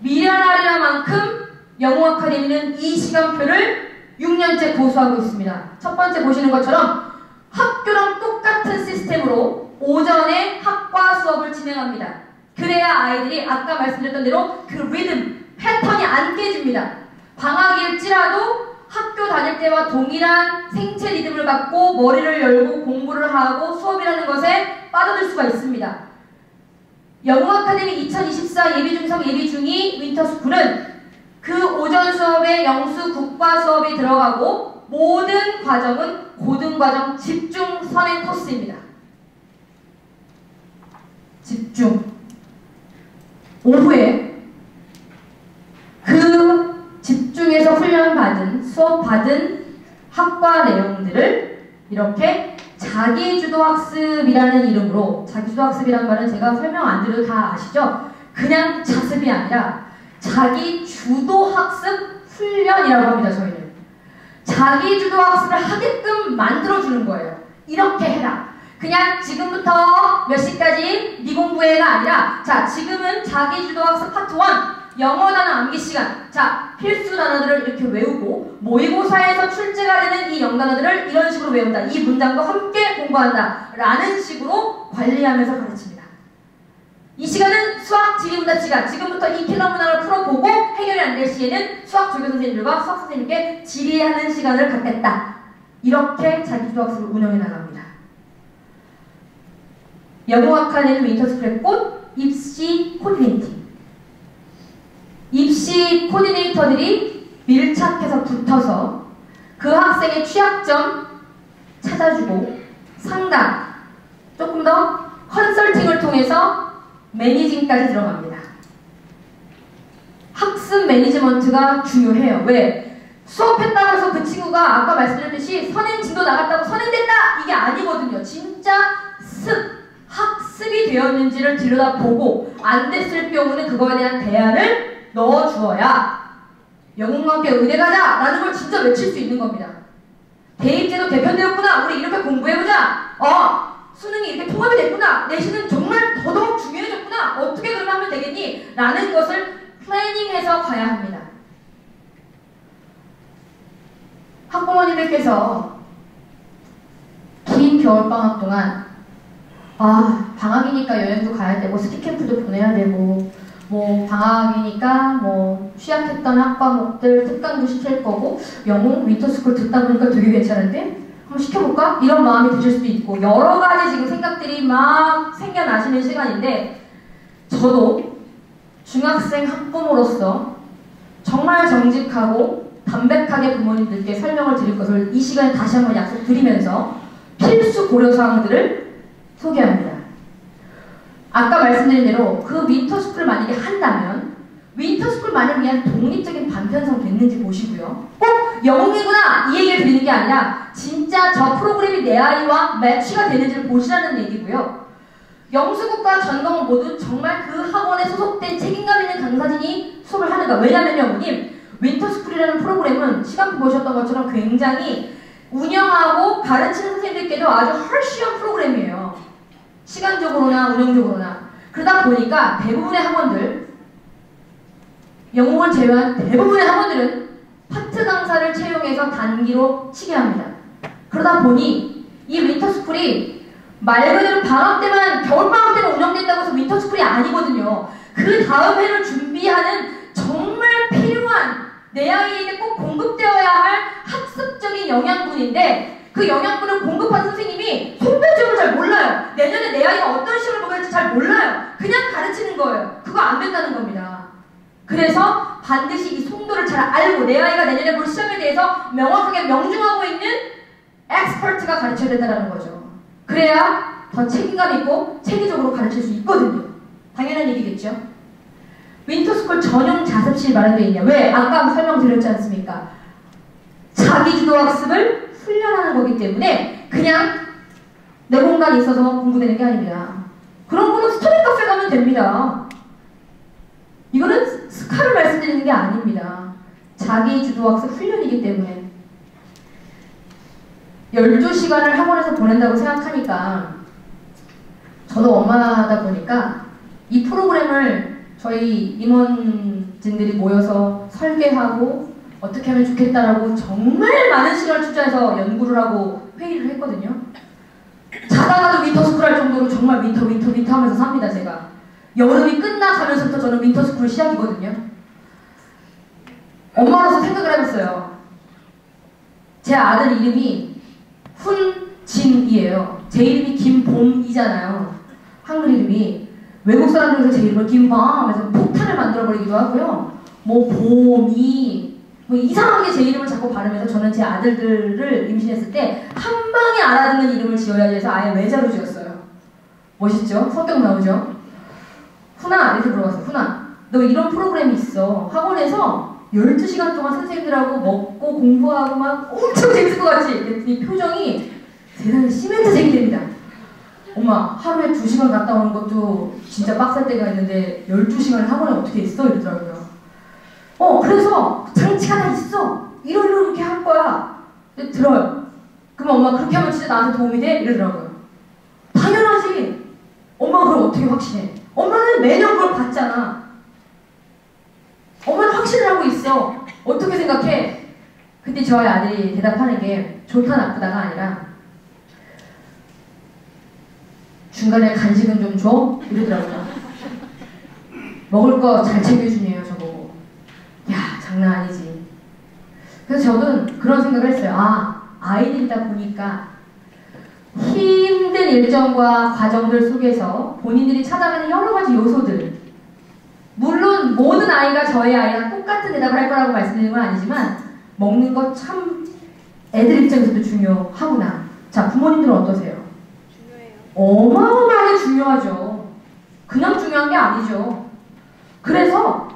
미련하리라만큼 영웅아카데미는 이 시간표를 6년째 고수하고 있습니다. 첫 번째 보시는 것처럼 학교랑 똑같은 시스템으로 오전에 학과 수업을 진행합니다. 그래야 아이들이 아까 말씀드렸던 대로 그 리듬, 패턴이 안 깨집니다. 방학일지라도 학교 다닐 때와 동일한 생체 리듬을 갖고 머리를 열고 공부를 하고 수업이라는 것에 빠져들 수가 있습니다. 영웅아카데미 2024 예비중성 예비중2 윈터스쿨은 그 오전 수업에 영수 국과 수업이 들어가고 모든 과정은 고등과정 집중 선행 코스입니다. 집중. 오후에 그 집중해서 훈련받은 수업받은 학과 내용들을 이렇게 자기주도학습이라는 이름으로, 자기주도학습이라는 말은 제가 설명 안 드려도 다 아시죠? 그냥 자습이 아니라 자기주도학습 훈련이라고 합니다. 저희는 자기주도학습을 하게끔 만들어주는 거예요. 이렇게 해라. 그냥 지금부터 몇 시까지 네 공부해가 아니라, 자, 지금은 자기주도학습 파트 1 영어 단어 암기 시간. 자, 필수 단어들을 이렇게 외우고 모의고사에서 출제가 되는 이 영단어들을 이런 식으로 외운다. 이 문장도 함께 공부한다. 라는 식으로 관리하면서 가르칩니다. 이 시간은 수학 지리문답 시간. 지금부터 이 킬러 문항을 풀어보고 해결이 안 될 시에는 수학 조교 선생님들과 수학 선생님께 질의하는 시간을 갖겠다. 이렇게 자기주도학습을 운영해 나갑니다. 영웅아카데미 윈터스쿨의 꽃, 입시 코디네이팅. 입시 코디네이터들이 밀착해서 붙어서 그 학생의 취약점 찾아주고 상담, 조금 더 컨설팅을 통해서 매니징까지 들어갑니다. 학습 매니지먼트가 중요해요. 왜? 수업했다고 해서 그 친구가 아까 말씀드렸듯이 선행진도 나갔다고 선행됐다! 이게 아니거든요. 진짜 학습이 되었는지를 들여다보고 안 됐을 경우는 그거에 대한 대안을 넣어주어야 영웅학교 의대 가자! 라는 걸 진짜 외칠 수 있는 겁니다. 대입제도 개편되었구나! 우리 이렇게 공부해보자! 수능이 이렇게 통합이 됐구나! 내신은 정말 더더욱 중요해졌구나! 어떻게 그러면 하면 되겠니? 라는 것을 플래닝해서 가야 합니다. 학부모님들께서 긴 겨울방학 동안 방학이니까 여행도 가야 되고 스키캠프도 보내야 되고 뭐 방학이니까 뭐 취약했던 학과목들 특강도 시킬 거고 영웅 윈터스쿨 듣다 보니까 되게 괜찮은데 한번 시켜볼까? 이런 마음이 드실 수도 있고 여러 가지 지금 생각들이 막 생겨나시는 시간인데 저도 중학생 학부모로서 정말 정직하고 담백하게 부모님들께 설명을 드릴 것을 이 시간에 다시 한번 약속드리면서 필수 고려사항들을 소개합니다. 아까 말씀드린 대로 그 윈터스쿨을 만약에 한다면 윈터스쿨만을 위한 독립적인 반편성 됐는지 보시고요. 꼭 영웅이구나 이 얘기를 드리는 게 아니라 진짜 저 프로그램이 내 아이와 매치가 되는지를 보시라는 얘기고요. 영수국과 전공 모두 정말 그 학원에 소속된 책임감 있는 강사진이 수업을 하는가. 왜냐면요, 어머님, 윈터스쿨이라는 프로그램은 시간표 보셨던 것처럼 굉장히 운영하고 가르치는 선생님들께도 아주 헐시한 프로그램이에요. 시간적으로나 운영적으로나. 그러다 보니까 대부분의 학원들, 영국을 제외한 대부분의 학원들은 파트 강사를 채용해서 단기로 치게 합니다. 그러다 보니 이 윈터스쿨이 말 그대로 방학 때만, 겨울방학 때만 운영된다고 해서 윈터스쿨이 아니거든요. 그 다음 해를 준비하는 정말 필요한, 내 아이에게 꼭 공급되어야 할 학습적인 영양분인데, 그 영양분을 공급하는 선생님이 송별점을 잘 몰라요. 내년에 내 아이가 어떤 시험을 보게 할지 잘 몰라요. 그냥 가르치는 거예요. 그거 안 된다는 겁니다. 그래서 반드시 이 송도를 잘 알고 내 아이가 내년에 볼 시험에 대해서 명확하게 명중하고 있는 엑스퍼트가 가르쳐야 된다는 거죠. 그래야 더 책임감 있고 체계적으로 가르칠 수 있거든요. 당연한 얘기겠죠. 윈터스쿨 전용 자습실이 마련되어 있냐. 왜? 아까 설명드렸지 않습니까? 자기주도 학습을 훈련하는 거기 때문에 그냥 내 공간이 있어서 공부되는 게 아닙니다. 그런 거는 스터디 카페 가면 됩니다. 이거는 스카를 말씀드리는 게 아닙니다. 자기주도 학습 훈련이기 때문에 12시간을 학원에서 보낸다고 생각하니까, 저도 엄마다 보니까 이 프로그램을 저희 임원진들이 모여서 설계하고 어떻게 하면 좋겠다라고 정말 많은 시간을 투자해서 연구를 하고 회의를 했거든요. 자다가도 윈터스쿨 할 정도로 정말 윈터 하면서 삽니다, 제가. 여름이 끝나가면서부터 저는 윈터스쿨 시작이거든요. 엄마로서 생각을 해봤어요. 제 아들 이름이 훈진이에요. 제 이름이 김봄이잖아요. 한글 이름이. 외국 사람들에서 제 이름을 김밤 하면서 폭탄을 만들어버리기도 하고요. 뭐 봄이 뭐 이상하게 제 이름을 자꾸 발음해서 저는 제 아들들을 임신했을 때 한 방에 알아듣는 이름을 지어야지 해서 아예 외자로 지었어요. 멋있죠? 성격 나오죠? 훈아, 이렇게 물어봤어요. 훈아, 너 이런 프로그램이 있어. 학원에서 12시간 동안 선생님들하고 먹고 공부하고 막 엄청 재밌을 것 같지? 그랬더니 표정이 세상에 시멘트색이 됩니다. 엄마, 하루에 2시간 갔다 오는 것도 진짜 빡셀 때가 있는데 12시간을 학원에 어떻게 있어? 이러더라고요. 그래서 장치가 다 있어. 이렇게 할 거야. 들어요. 그럼 엄마 그렇게 하면 진짜 나한테 도움이 돼? 이러더라고요. 당연하지. 엄마가 그걸 어떻게 확신해? 엄마는 매년 그걸 봤잖아. 엄마는 확신을 하고 있어. 어떻게 생각해? 근데 저희 아들이 대답하는 게 좋다 나쁘다가 아니라 중간에 간식은 좀 줘? 이러더라고요. 먹을 거 잘 챙겨주네요, 저보고. 야, 장난 아니지. 그래서 저는 그런 생각을 했어요. 아이들이다 보니까 힘든 일정과 과정들 속에서 본인들이 찾아가는 여러 가지 요소들, 물론 모든 아이가 저희 아이랑 똑같은 대답을 할 거라고 말씀드리는 건 아니지만 먹는 거 참 애들 입장에서도 중요하구나. 자, 부모님들은 어떠세요? 중요해요. 어마어마하게 중요하죠. 그냥 중요한 게 아니죠. 그래서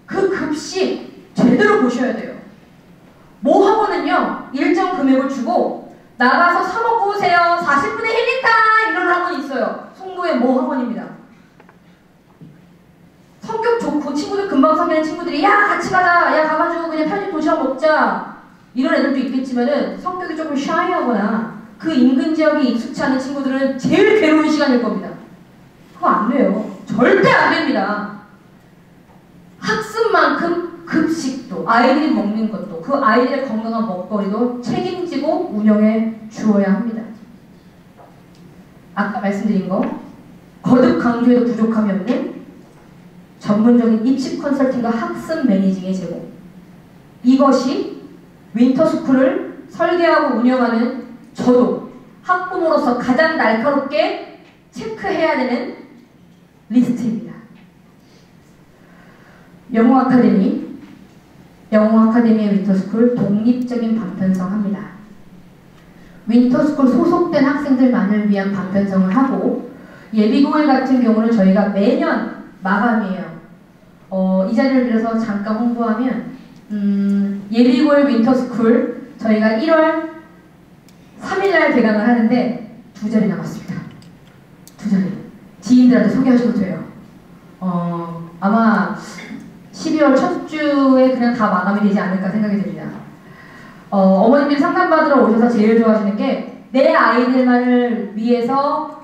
그 급식 제대로 보셔야 돼요. 모 학원은요, 일정 금액을 주고 나가서 사 먹고 오세요. 40분의 힐링타임 이런 학원이 있어요. 송도의 모 학원입니다. 성격 좋고 친구들 금방 사귀는 친구들이 야 같이 가자, 야 가가지고 그냥 편집 도시락 먹자 이런 애들도 있겠지만은 성격이 조금 샤이하거나 그 인근 지역에 익숙치 않은 친구들은 제일 괴로운 시간일 겁니다. 그거 안 돼요. 절대 안 됩니다. 학습만큼 급식도, 아이들이 먹는 것도, 그 아이들의 건강한 먹거리도 책임지고 운영해 주어야 합니다. 아까 말씀드린 거, 거듭 강조해도 부족함이 없는 전문적인 입시 컨설팅과 학습 매니징의 제공. 이것이 윈터스쿨을 설계하고 운영하는 저도 학부모로서 가장 날카롭게 체크해야 되는 리스트입니다. 영어아카데미의 윈터스쿨 독립적인 반편성 합니다. 윈터스쿨 소속된 학생들만을 위한 반편성을 하고 예비고일 같은 경우는 저희가 매년 마감이에요. 이 자리를 빌어서 잠깐 홍보하면 예비고일 윈터스쿨 저희가 1월 3일날 개강을 하는데 2자리 남았습니다. 2자리. 지인들한테 소개하셔도 돼요. 아마 12월 첫 주에 그냥 다 마감이 되지 않을까 생각이 듭니다. 어머님들이 상담받으러 오셔서 제일 좋아하시는 게 내 아이들만을 위해서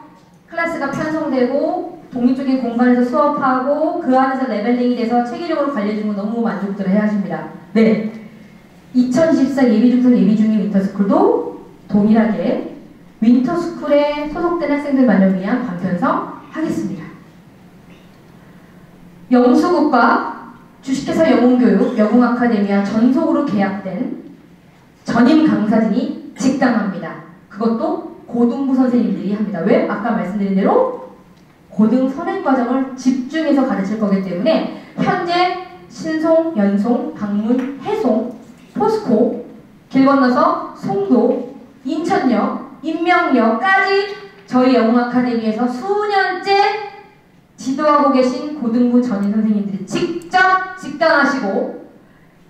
클래스가 편성되고 독립적인 공간에서 수업하고 그 안에서 레벨링이 돼서 체계적으로 관리해주는 거 너무 만족들을 해하십니다. 네, 2024 예비중성 예비중위 윈터스쿨도 동일하게 윈터스쿨에 소속된 학생들만을 위한 반편성 하겠습니다. 영수국과 주식회사 영웅교육, 영웅아카데미와 전속으로 계약된 전임 강사진이 직당합니다. 그것도 고등부 선생님들이 합니다. 왜? 아까 말씀드린 대로 고등 선행과정을 집중해서 가르칠 거기 때문에 현재 신송, 연송, 방문, 해송, 포스코, 길 건너서 송도, 인천역, 인명역까지 저희 영웅아카데미에서 수년째 지도하고 계신 고등부 전임 선생님들이 직접 직당하시고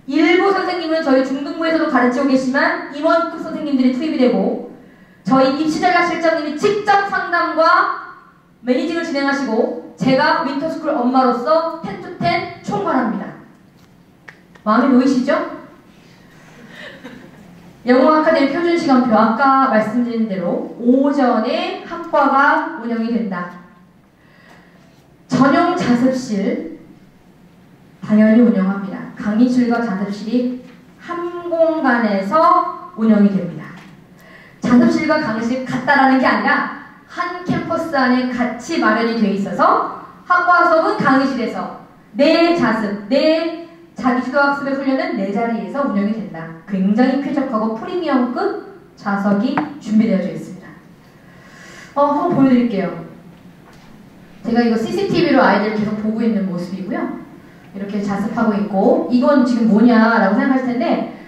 일부 선생님은 저희 중등부에서도 가르치고 계시지만 임원급 선생님들이 투입이 되고 저희 입시전략실장님이 직접 상담과 매니징을 진행하시고 제가 윈터스쿨 엄마로서 10-10 총괄합니다. 마음이 놓이시죠? 영웅아카데미 표준시간표 아까 말씀드린 대로 오전에 학과가 운영이 된다. 전용 자습실 당연히 운영합니다. 강의실과 자습실이 한 공간에서 운영이 됩니다. 자습실과 강의실 같다라는 게 아니라 한 캠퍼스 안에 같이 마련이 되어 있어서 학과 수업은 강의실에서 내 자습, 내 자기주도학습의 훈련은 내 자리에서 운영이 된다. 굉장히 쾌적하고 프리미엄급 좌석이 준비되어져 있습니다. 한번 보여드릴게요. 제가 이거 CCTV로 아이들 계속 보고 있는 모습이고요. 이렇게 자습하고 있고 이건 지금 뭐냐라고 생각하실 텐데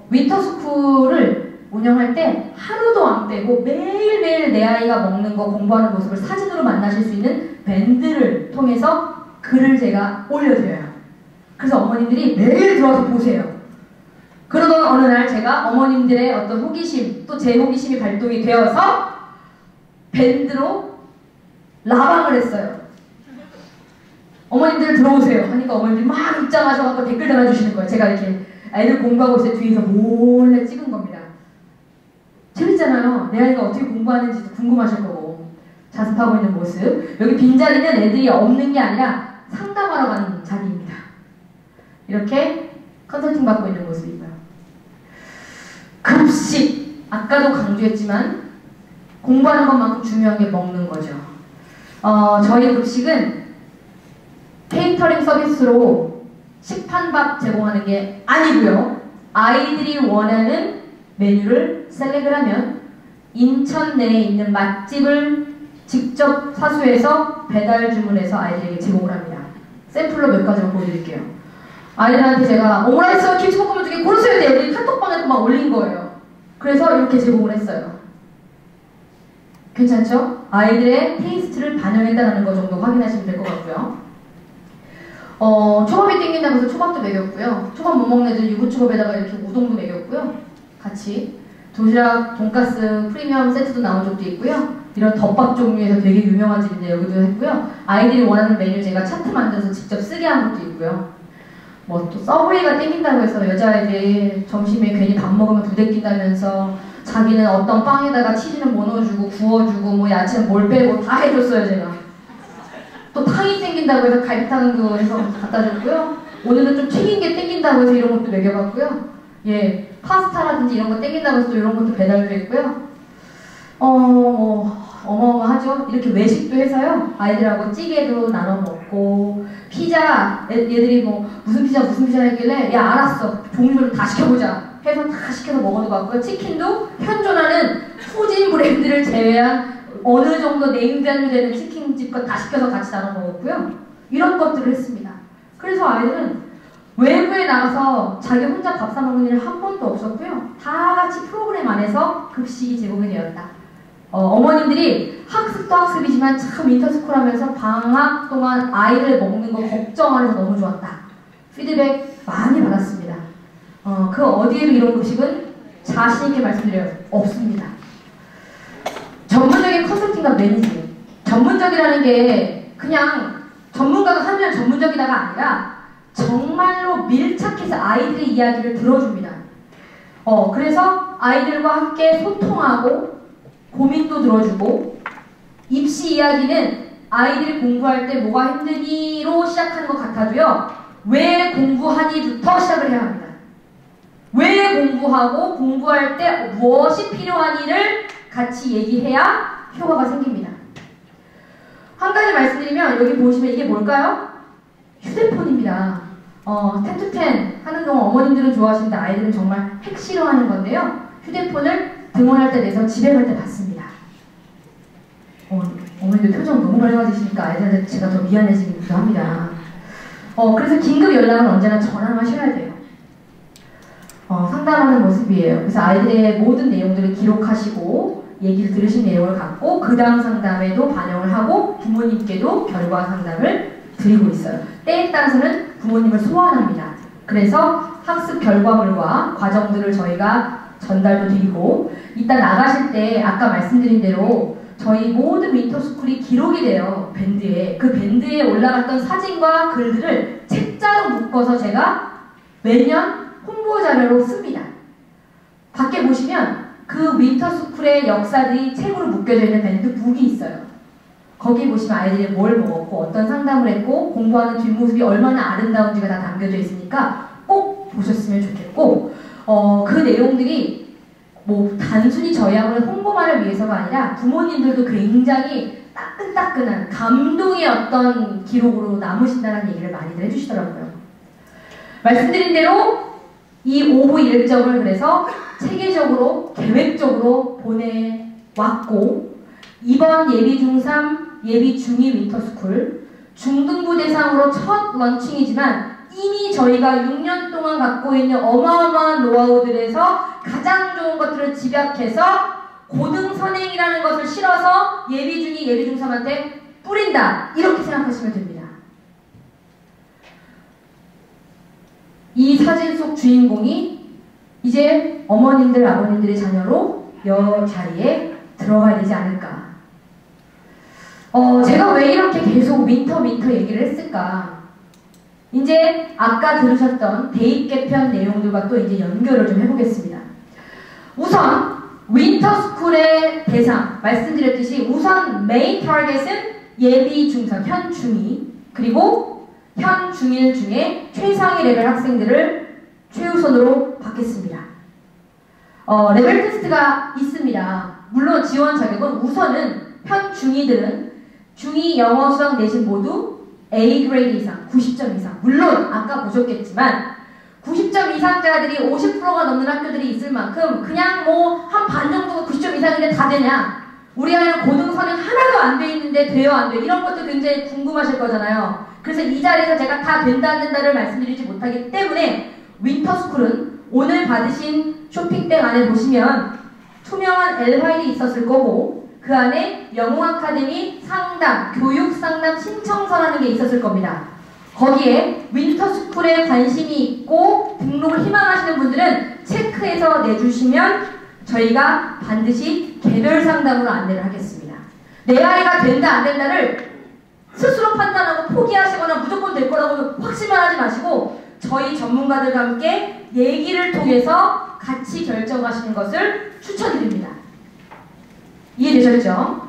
윈터스쿨을 운영할 때 하루도 안 빼고 매일매일 내 아이가 먹는 거 공부하는 모습을 사진으로 만나실 수 있는 밴드를 통해서 글을 제가 올려드려요. 그래서 어머님들이 매일 들어와서 보세요. 그러던 어느 날 제가 어머님들의 어떤 호기심 또 제 호기심이 발동이 되어서 밴드로 라방을 했어요. 어머님들 들어오세요 하니까 어머님들이 막 입장하셔서 댓글 달아주시는 거예요. 제가 이렇게 애들 공부하고 있을 때 뒤에서 몰래 찍은 겁니다. 재밌잖아요. 내 아이가 어떻게 공부하는지도 궁금하실 거고 자습하고 있는 모습. 여기 빈자리는 애들이 없는 게 아니라 상담하러 가는 자리입니다. 이렇게 컨설팅 받고 있는 모습이고요. 급식! 아까도 강조했지만 공부하는 것만큼 중요한 게 먹는 거죠. 저희 급식은 케이터링 서비스로 식판밥 제공하는 게 아니고요. 아이들이 원하는 메뉴를 셀렉을 하면 인천 내에 있는 맛집을 직접 사수해서 배달 주문해서 아이들에게 제공을 합니다. 샘플로 몇 가지만 보여드릴게요. 아이들한테 제가 오므라이스와 김치볶음면 중에 고르셔야 돼요. 우리 카톡방에도 막 올린 거예요. 그래서 이렇게 제공을 했어요. 괜찮죠? 아이들의 테이스트를 반영했다는 거 정도 확인하시면 될 것 같고요. 초밥이 땡긴다고 해서 초밥도 먹였고요. 초밥 못 먹는 애들 유부초밥에다가 이렇게 우동도 먹였고요. 같이 도시락, 돈가스, 프리미엄 세트도 나온 적도 있고요. 이런 덮밥 종류에서 되게 유명한 집인데 여기도 했고요. 아이들이 원하는 메뉴 제가 차트 만들어서 직접 쓰게 한 것도 있고요. 뭐 또 서브웨이가 땡긴다고 해서 여자애들이 점심에 괜히 밥 먹으면 부대낀다면서 자기는 어떤 빵에다가 치즈는 뭐 넣어주고 구워주고 뭐 야채는 뭘 빼고 다 해줬어요 제가. 또 탕이 땡긴다고 해서 갈비탕도 해서 갖다 줬고요. 오늘은 좀 튀긴 게 땡긴다고 해서 이런 것도 먹여봤고요. 예, 파스타라든지 이런 거 땡긴다고 해서 또 이런 것도 배달도 했고요. 어마어마하죠. 이렇게 외식도 해서요. 아이들하고 찌개도 나눠 먹고 피자 얘들이 뭐 무슨 피자 하길래 야 알았어 종류를 다 시켜보자 해서 다 시켜서 먹어도 봤고요. 치킨도 현존하는 푸진 브랜드를 제외한 어느 정도 네임밸류 되는 치킨집과 다 시켜서 같이 나눠 먹었고요. 이런 것들을 했습니다. 그래서 아이들은 외부에 나가서 자기 혼자 밥 사 먹는 일 한 번도 없었고요. 다 같이 프로그램 안에서 급식이 제공이 되었다. 어머님들이 학습도 학습이지만 참 윈터스쿨 하면서 방학 동안 아이를 먹는 거 걱정 안 해서 너무 좋았다. 피드백 많이 받았습니다. 그 어디에도 이런 급식은 자신있게 말씀드려요. 없습니다. 전문적인 컨설팅과 매니징 전문적이라는 게 그냥 전문가가 하면 전문적이다가 아니라 정말로 밀착해서 아이들의 이야기를 들어줍니다. 그래서 아이들과 함께 소통하고 고민도 들어주고 입시 이야기는 아이들이 공부할 때 뭐가 힘드니로 시작하는 것 같아도요. 왜 공부하니부터 시작을 해야 합니다. 왜 공부하고 공부할 때 무엇이 필요하니를 같이 얘기해야 효과가 생깁니다. 한 가지 말씀드리면 여기 보시면 이게 뭘까요? 휴대폰입니다. 10 to 10 하는 동안 어머님들은 좋아하시는데 아이들은 정말 핵 싫어하는 건데요. 휴대폰을 등원할 때 내서 집에 갈 때 받습니다. 어머님들 표정 너무 밝아지시니까 아이들한테 제가 더 미안해지기도 합니다. 그래서 긴급 연락은 언제나 저랑 하셔야 돼요. 상담하는 모습이에요. 그래서 아이들의 모든 내용들을 기록하시고 얘기를 들으신 내용을 갖고 그 다음 상담에도 반영을 하고 부모님께도 결과 상담을 드리고 있어요. 때에 따라서는 부모님을 소환합니다. 그래서 학습 결과물과 과정들을 저희가 전달도 드리고 이따 나가실 때 아까 말씀드린 대로 저희 모든 윈터스쿨이 기록이 돼요. 밴드에. 그 밴드에 올라갔던 사진과 글들을 책자로 묶어서 제가 매년 홍보 자료로 씁니다. 밖에 보시면 그 윈터스쿨의 역사들이 책으로 묶여져 있는 밴드북이 있어요. 거기 보시면 아이들이 뭘 먹었고 어떤 상담을 했고 공부하는 뒷모습이 얼마나 아름다운지가 다 담겨져 있으니까 꼭 보셨으면 좋겠고 그 내용들이 뭐 단순히 저희하고는 홍보만을 위해서가 아니라 부모님들도 굉장히 따끈따끈한 감동의 어떤 기록으로 남으신다는 얘기를 많이들 해주시더라고요. 말씀드린 대로 이 오후 일정을 그래서 체계적으로 계획적으로 보내왔고 이번 예비 중3 예비 중2 윈터스쿨 중등부 대상으로 첫 런칭이지만 이미 저희가 6년 동안 갖고 있는 어마어마한 노하우들에서 가장 좋은 것들을 집약해서 고등 선행이라는 것을 실어서 예비 중2 예비 중3한테 뿌린다 이렇게 생각하시면 됩니다. 이 사진 속 주인공이 이제 어머님들 아버님들의 자녀로 여 자리에 들어가야 되지 않을까. 제가 왜 이렇게 계속 윈터 얘기를 했을까? 이제 아까 들으셨던 대입 개편 내용들과 또 이제 연결을 좀 해보겠습니다. 우선 윈터스쿨의 대상 말씀드렸듯이 우선 메인 타겟은 예비 중3, 현 중2 그리고 현 중1 중에 최상위 레벨 학생들을 최우선으로 받겠습니다. 레벨 테스트가 있습니다. 물론 지원 자격은 우선은 현 중2들은 중2 영어 수학 내신 모두 A 그레이드 이상, 90점 이상. 물론 아까 보셨겠지만 90점 이상자들이 50%가 넘는 학교들이 있을 만큼 그냥 뭐 한 반 정도가 90점 이상인데 다 되냐? 우리 아이는 고등 선행 하나도 안 돼 있는데 돼요 안 돼요? 이런 것도 굉장히 궁금하실 거잖아요. 그래서 이 자리에서 제가 다 된다 안 된다를 말씀드리지 못하기 때문에 윈터스쿨은 오늘 받으신 쇼핑백 안에 보시면 투명한 L파일이 있었을 거고 그 안에 영웅 아카데미 상담, 교육 상담 신청서라는 게 있었을 겁니다. 거기에 윈터스쿨에 관심이 있고 등록을 희망하시는 분들은 체크해서 내주시면 저희가 반드시 개별 상담으로 안내를 하겠습니다. 내 아이가 된다 안 된다를 스스로 판단하고 포기하시거나 무조건 될 거라고 확신만 하지 마시고 저희 전문가들과 함께 얘기를 통해서 같이 결정하시는 것을 추천드립니다. 이해되셨죠?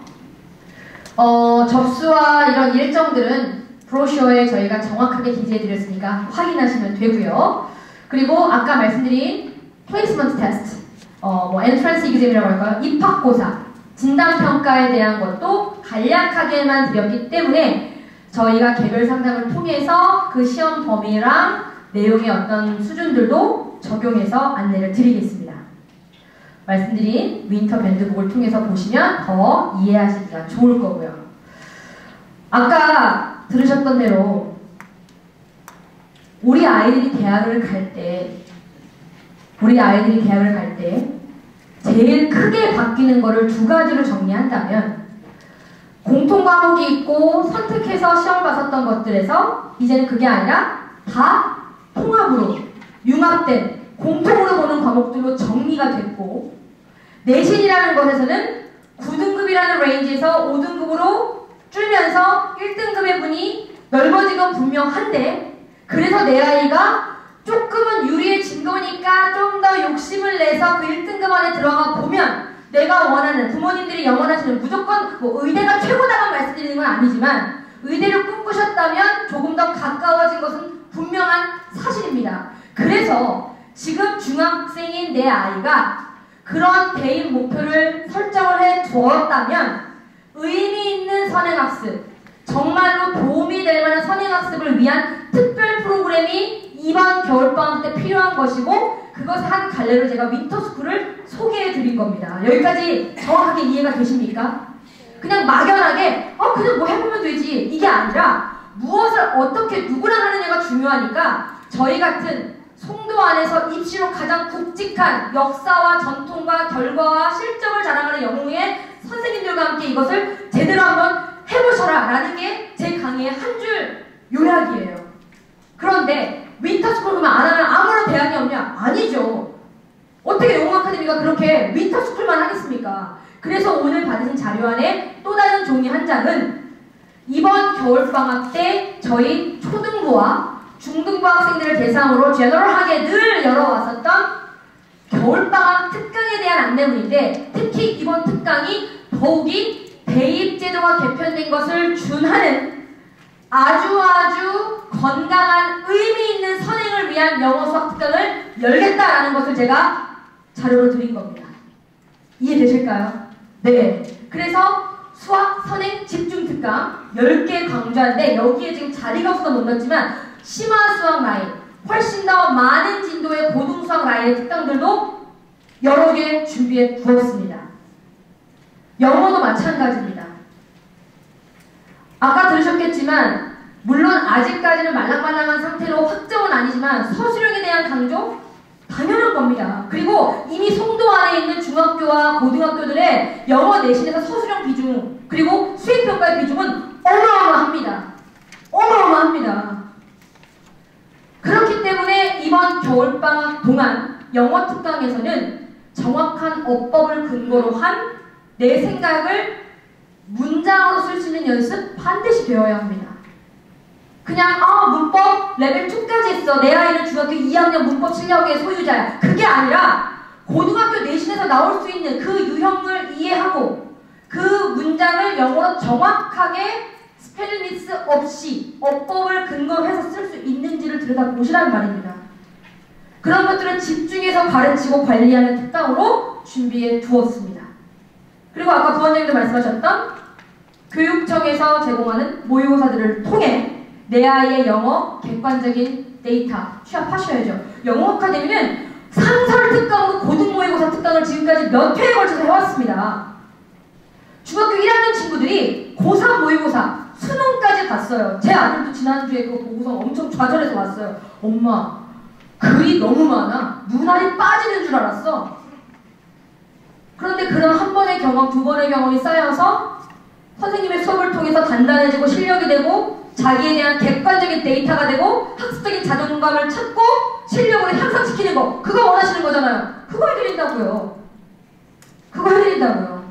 접수와 이런 일정들은 브로셔에 저희가 정확하게 기재해드렸으니까 확인하시면 되고요. 그리고 아까 말씀드린 플레이스먼트 테스트, 엔트런스 이그잼이라고 할까요? 입학고사, 진단평가에 대한 것도 간략하게만 드렸기 때문에 저희가 개별 상담을 통해서 그 시험 범위랑 내용의 어떤 수준들도 적용해서 안내를 드리겠습니다. 말씀드린 윈터 밴드북을 통해서 보시면 더 이해하시기가 좋을 거고요. 아까 들으셨던 대로 우리 아이들이 대학을 갈 때 제일 크게 바뀌는 거를 두 가지로 정리한다면 공통 과목이 있고 선택해서 시험을 봤었던 것들에서 이제는 그게 아니라 다 통합으로 융합된 공통으로 보는 과목들로 정리가 됐고 내신이라는 것에서는 9등급이라는 레인지에서 5등급으로 줄면서 1등급의 분이 넓어진 건 분명한데, 그래서 내 아이가 조금은 유리해진 거니까 좀 더 욕심을 내서 그 1등급 안에 들어가 보면 내가 원하는, 부모님들이 영원하시는, 무조건 뭐 의대가 최고다만 말씀드리는 건 아니지만 의대를 꿈꾸셨다면 조금 더 가까워진 것은 분명한 사실입니다. 그래서 지금 중학생인 내 아이가 그런 대입 목표를 설정을 해 두었다면 의미 있는 선행학습, 정말로 도움이 될 만한 선행학습을 위한 특별 프로그램이 이번 겨울방학 때 필요한 것이고, 그것을 한 갈래로 제가 윈터스쿨을 소개해 드린 겁니다. 여기까지 정확하게 이해가 되십니까? 그냥 막연하게 그냥 뭐 해보면 되지, 이게 아니라 무엇을 어떻게 누구랑 하느냐가 중요하니까 저희 같은 송도 안에서 입시로 가장 굵직한 역사와 전통과 결과와 실적을 자랑하는 영웅의 선생님들과 함께 이것을 제대로 한번 해보셔라 라는 게 제 강의의 한 줄 요약이에요. 그런데 윈터스쿨 그러면 안 하면 아무런 대안이 없냐? 아니죠. 어떻게 영웅아카데미가 그렇게 윈터스쿨만 하겠습니까? 그래서 오늘 받으신 자료 안에 또 다른 종이 한 장은 이번 겨울방학 때 저희 초등부와 중등부 학생들을 대상으로 제너럴하게 늘 열어왔었던 겨울방학 특강에 대한 안내문인데, 특히 이번 특강이 더욱이 대입제도가 개편된 것을 준하는 아주 건강한 의미 있는 선행을 위한 영어 수학 특강을 열겠다라는 것을 제가 자료로 드린 겁니다. 이해되실까요? 네. 그래서 수학 선행 집중 특강 10개 강좌인데, 여기에 지금 자리가 없어서 못 넣었지만 심화 수학 라인, 훨씬 더 많은 진도의 고등 수학 라인의 특강들도 여러 개 준비해 두었습니다. 영어도 마찬가지입니다. 아까 들으셨겠지만 물론 아직까지는 말랑말랑한 상태로 확정은 아니지만 서술형에 대한 강조? 당연한 겁니다. 그리고 이미 송도 안에 있는 중학교와 고등학교들의 영어 내신에서 서술형 비중, 그리고 수행평가의 비중은 어마어마합니다. 어마어마합니다. 그렇기 때문에 이번 겨울방학 동안 영어 특강에서는 정확한 어법을 근거로 한 내 생각을 문장으로 쓸 수 있는 연습 반드시 되어야 합니다. 그냥 문법 레벨 2까지 있어, 내 아이는 중학교 2학년 문법 실력의 소유자야, 그게 아니라 고등학교 내신에서 나올 수 있는 그 유형을 이해하고 그 문장을 영어로 정확하게 스펠링 미스 없이 어법을 근거로 해서 쓸 수 있는지를 들여다보시라는 말입니다. 그런 것들을 집중해서 가르치고 관리하는 특강으로 준비해 두었습니다. 그리고 아까 부원장님도 말씀하셨던 교육청에서 제공하는 모의고사들을 통해 내 아이의 영어 객관적인 데이터 취합하셔야죠. 영어 아카데미는 상설 특강으로 고등 모의고사 특강을 지금까지 몇 회에 걸쳐서 해왔습니다. 중학교 1학년 친구들이 고3 모의고사 수능까지 갔어요. 제 아들도 지난주에 그거 보고서 엄청 좌절해서 왔어요. 엄마, 글이 너무 많아. 눈알이 빠지는 줄 알았어. 그런데 그런 한 번의 경험, 두 번의 경험이 쌓여서 선생님의 수업을 통해서 단단해지고 실력이 되고 자기에 대한 객관적인 데이터가 되고 학습적인 자존감을 찾고 실력을 향상시키는 거, 그거 원하시는 거잖아요. 그거 해드린다고요. 그거 해드린다고요.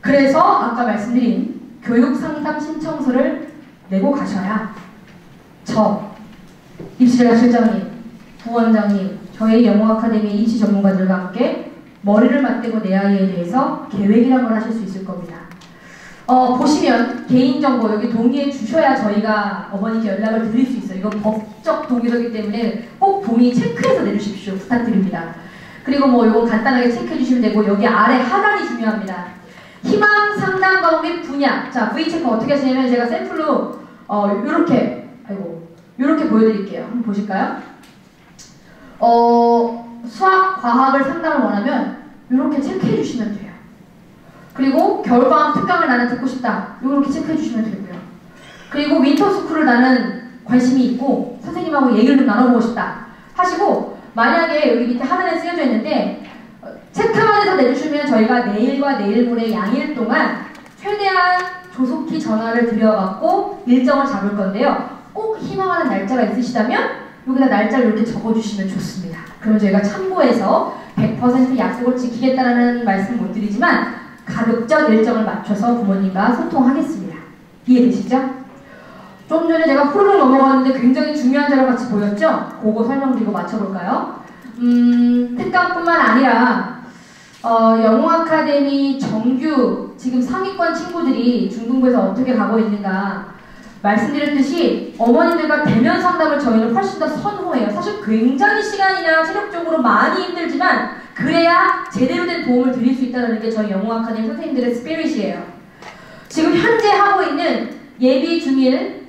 그래서 아까 말씀드린 교육상담 신청서를 내고 가셔야 저, 입시전략 실장님, 부원장님, 저희 영어 아카데미 입시 전문가들과 함께 머리를 맞대고 내 아이에 대해서 계획이란 걸 하실 수 있을 겁니다. 보시면 개인정보 여기 동의해 주셔야 저희가 어머니께 연락을 드릴 수 있어요. 이거 법적 동의서이기 때문에 꼭 동의 체크해서 내주십시오. 부탁드립니다. 그리고 뭐 이거 간단하게 체크해 주시면 되고, 여기 아래 하단이 중요합니다. 희망 상담 과목 및 분야. 자, V 체크 어떻게 하시냐면 제가 샘플로 요렇게 보여드릴게요. 한번 보실까요? 수학, 과학을 상담을 원하면 이렇게 체크해 주시면 돼요. 그리고 겨울방학 특강을 나는 듣고 싶다, 이렇게 체크해 주시면 되고요. 그리고 윈터스쿨을 나는 관심이 있고 선생님하고 얘기를 좀 나눠보고 싶다 하시고, 만약에 여기 밑에 하단에 쓰여져 있는데 체크만 해서 내주시면 저희가 내일과 내일 모레 양일 동안 최대한 조속히 전화를 드려갖고 일정을 잡을 건데요. 꼭 희망하는 날짜가 있으시다면 여기다 날짜를 이렇게 적어주시면 좋습니다. 그러면 저희가 참고해서 100% 약속을 지키겠다는 말씀 못 드리지만 가급적 일정을 맞춰서 부모님과 소통하겠습니다. 이해되시죠? 좀 전에 제가 후루룩 넘어갔는데 굉장히 중요한 자료 같이 보였죠? 그거 설명드리고 맞춰볼까요? 특강뿐만 아니라 영웅 아카데미 정규 지금 상위권 친구들이 중등부에서 어떻게 가고 있는가 말씀드렸듯이 어머님들과 대면 상담을 저희는 훨씬 더 선호해요. 사실 굉장히 시간이나 체력적으로 많이 힘들지만 그래야 제대로 된 도움을 드릴 수 있다는 게 저희 영웅 아카데미 선생님들의 스피릿이에요. 지금 현재 하고 있는 예비 중1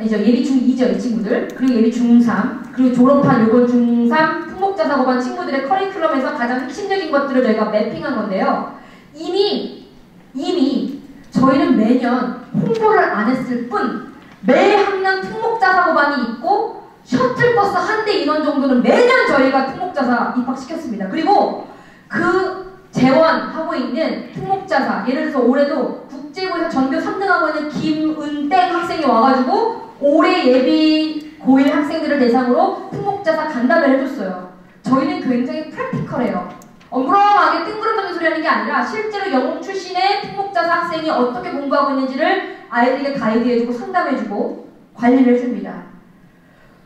아니죠, 예비 중2죠, 이 친구들. 그리고 예비 중3, 그리고 졸업한 요번 중3 특목자사고반 친구들의 커리큘럼에서 가장 핵심적인 것들을 저희가 매핑한 건데요. 이미 저희는 매년 홍보를 안 했을 뿐 매 학년 특목자사고반이 있고 셔틀버스 한 대 인원 정도는 매년 저희가 특목자사 입학시켰습니다. 그리고 그 재원하고 있는 특목자사, 예를 들어서 올해도 국제고에서 전교 3등하고 있는 김은땡 학생이 와가지고 올해 예비 고1 학생들을 대상으로 특목자사 간담회를 해줬어요. 저희는 굉장히 프랙티컬해요. 어무렁하게 뜬구름 소리 하는 게 아니라 실제로 영웅 출신의 특목자사 학생이 어떻게 공부하고 있는지를 아이들에게 가이드해주고 상담해주고 관리를 해줍니다.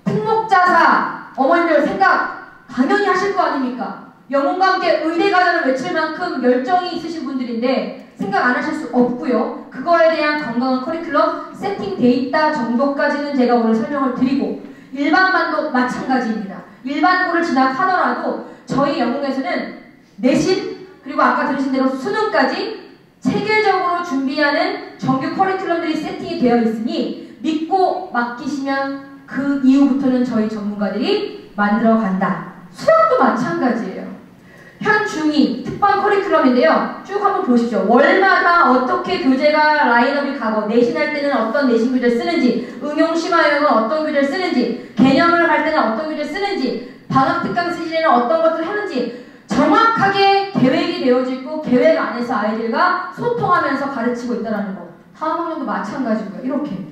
특목자사 어머님들 생각 당연히 하실 거 아닙니까? 영웅과 함께 의대 가자는 외칠 만큼 열정이 있으신 분들인데 생각 안 하실 수 없고요. 그거에 대한 건강한 커리큘럼 세팅돼 있다 정도까지는 제가 오늘 설명을 드리고 일반반도 마찬가지입니다. 일반고를 진학하더라도 저희 영웅에서는 내신 그리고 아까 들으신 대로 수능까지 체계적으로 준비하는 정규 커리큘럼들이 세팅이 되어 있으니 믿고 맡기시면 그 이후부터는 저희 전문가들이 만들어 간다. 수학도 마찬가지예요. 현 중2 특반 커리큘럼인데요. 쭉 한번 보십시오. 월마다 어떻게 교재가 라인업이 가고 내신할 때는 어떤 내신 교재를 쓰는지 응용 심화형은 어떤 교재를 쓰는지 개념을 할 때는 어떤 교재를 쓰는지 방학 특강 시즌에는 어떤 것들을 하는지 정확하게 계획이 되어져 있고 계획 안에서 아이들과 소통하면서 가르치고 있다는 거. 다음 학년도 마찬가지고요. 이렇게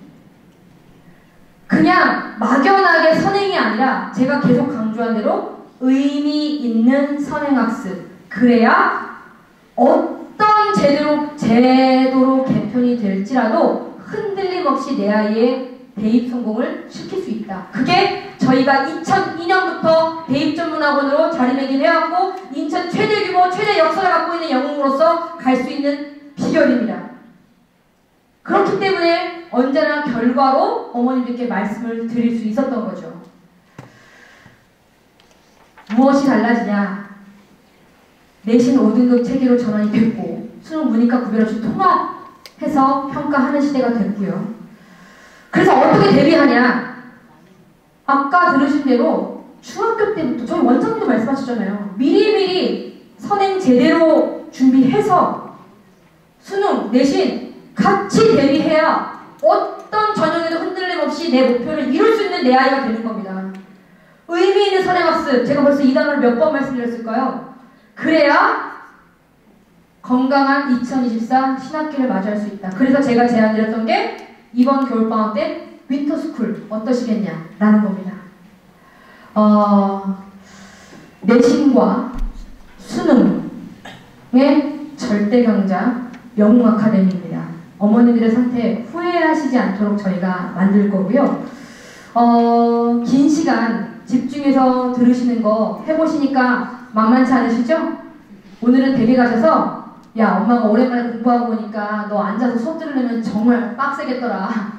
그냥 막연하게 선행이 아니라 제가 계속 강조한 대로 의미 있는 선행학습. 그래야 어떤 제도로 개편이 될지라도 흔들림 없이 내 아이의 대입 성공을 시킬 수 있다. 그게 저희가 2002년부터 대입 전문학원으로 자리매김해왔고 인천 최대 규모, 최대 역사를 갖고 있는 영웅으로서 갈 수 있는 비결입니다. 그렇기 때문에 언제나 결과로 어머님들께 말씀을 드릴 수 있었던 거죠. 무엇이 달라지냐? 내신 5등급 체계로 전환이 됐고 수능 문이과 구별 없이 통합해서 평가하는 시대가 됐고요. 그래서 어떻게 대비하냐? 아까 들으신 대로 중학교 때부터 저희 원장님도 말씀하셨잖아요. 미리미리 선행 제대로 준비해서 수능, 내신 같이 대비해야 어떤 전형에도 흔들림 없이 내 목표를 이룰 수 있는 내 아이가 되는 겁니다. 의미 있는 선행학습, 제가 벌써 이 단어를 몇 번 말씀드렸을까요? 그래야 건강한 2024 신학기를 맞이할 수 있다. 그래서 제가 제안드렸던 게 이번 겨울방학 때 윈터스쿨 어떠시겠냐라는 겁니다. 내신과 수능의 절대 강자 영웅 아카데미입니다. 어머니들의 상태 후회하시지 않도록 저희가 만들 거고요. 긴 시간 집중해서 들으시는 거 해보시니까 만만치 않으시죠? 오늘은 댁에 가셔서 야 엄마가 오랜만에 공부하고 오니까 너 앉아서 수업 들으려면 정말 빡세겠더라.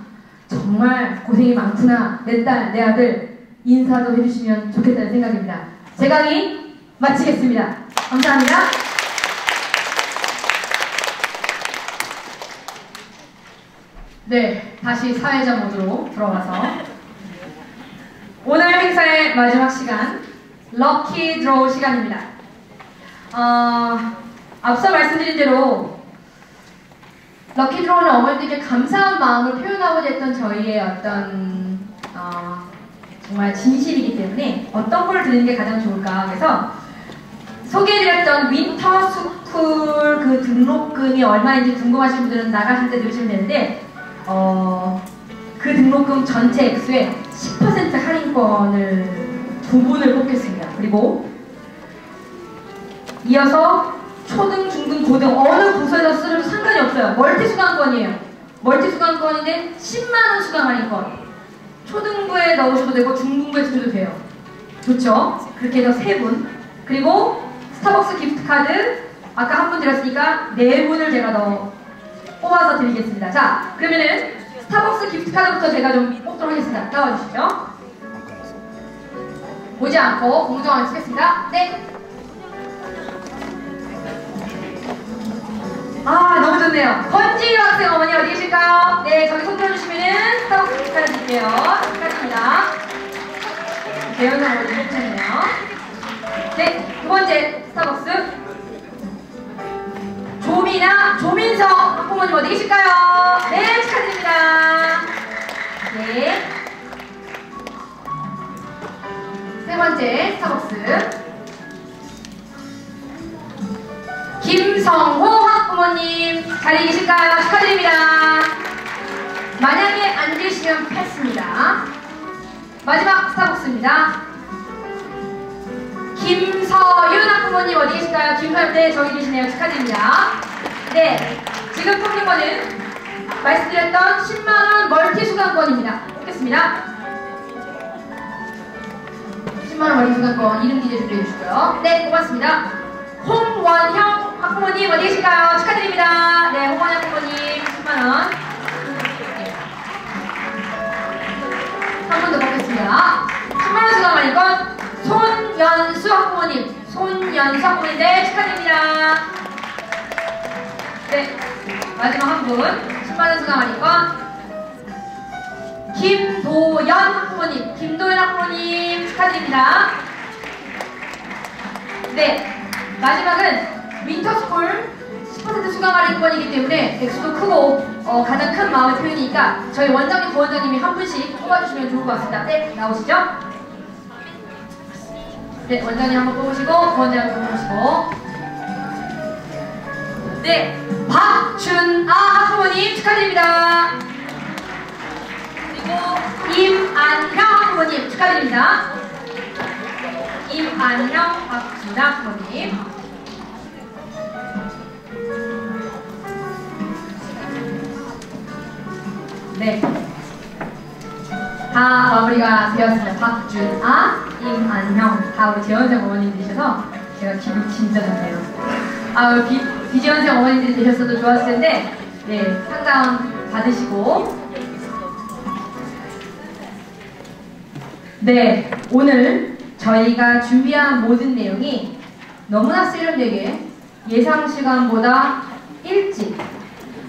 정말 고생이 많구나. 내 딸, 내 아들 인사도 해주시면 좋겠다는 생각입니다. 제 강의 마치겠습니다. 감사합니다. 네, 다시 사회자 모드로 들어가서 오늘 행사의 마지막 시간 럭키 드로우 시간입니다. 앞서 말씀드린 대로 럭키 드로우는 어머니들께 감사한 마음을 표현하고자 했던 저희의 어떤 정말 진실이기 때문에 어떤 걸 드리는 게 가장 좋을까. 그래서 소개해드렸던 윈터스쿨 그 등록금이 얼마인지 궁금하신 분들은 나가실 때 들으시면 되는데 그 등록금 전체 액수의 10% 할인권을 2분을 뽑겠습니다. 그리고 이어서 초등, 중등, 고등 어느 부서에서 쓰려도 상관이 없어요. 멀티 수강권이에요. 멀티 수강권인데 10만원 수강 할인권. 초등부에 넣으셔도 되고 중등부에 쓰셔도 돼요. 좋죠? 그렇게 해서 3분. 그리고 스타벅스 기프트카드 아까 한 분 드렸으니까 4분을 제가 더 뽑아서 드리겠습니다. 자, 그러면은 스타벅스 기프트카드부터 제가 좀 뽑도록 하겠습니다. 나와주시죠. 보지 않고 공정하게 쓰겠습니다. 네. 아, 너무 좋네요. 권지 학생 어머니 어디 계실까요? 네, 저기 손 들어주시면은 스타벅스 기프트카드 드릴게요. 축하드립니다. 재현이 어머니 뽑으셨네요. 네, 두 번째 스타벅스. 조민석 학부모님 어디 계실까요? 네, 축하드립니다. 네. 세 번째 스타벅스. 김성호 학부모님 자리 계실까요? 축하드립니다. 만약에 안 계시면 패스입니다. 마지막 스타벅스입니다. 김서윤 학부모님 어디 계실까요? 김서윤, 네, 저기 계시네요. 축하드립니다. 네, 지금 뽑는 거는 말씀드렸던 10만원 멀티 수강권입니다. 뽑겠습니다. 10만원 멀티 수강권 이름 기재 준비해 주시고요. 네, 뽑았습니다. 홍원형 학부모님 어디 계실까요? 축하드립니다. 네, 홍원형 학부모님 10만원. 한 번 더 뽑겠습니다. 10만원 수강 할인권 손연수 학부모님, 네, 축하드립니다. 네, 마지막 한 분 10만원 수강 할인권 김도연 학부모님, 축하드립니다. 네, 마지막은 윈터스쿨 10% 수강 할인권이기 때문에 액수도 크고 가장 큰 마음의 표현이니까 저희 원장님, 부원장님이 한 분씩 뽑아주시면 좋을 것 같습니다. 네, 나오시죠? 네, 원장님 한번 뽑으시고 부원장님 한번 뽑으시고. 네, 박준아 학부모님 축하드립니다. 그리고 임안형 학부모님 축하드립니다. 임안형, 박준아 학부모님. 네, 다 마무리가 되었습니다. 박준아, 임안형 다 우리 재원생 어머님들이셔서 제가 기분 진짜 좋네요. 아, 비재원생 어머님들이 되셨어도 좋았을 텐데, 네, 상담 받으시고. 네, 오늘 저희가 준비한 모든 내용이 너무나 세련되게 예상 시간보다 일찍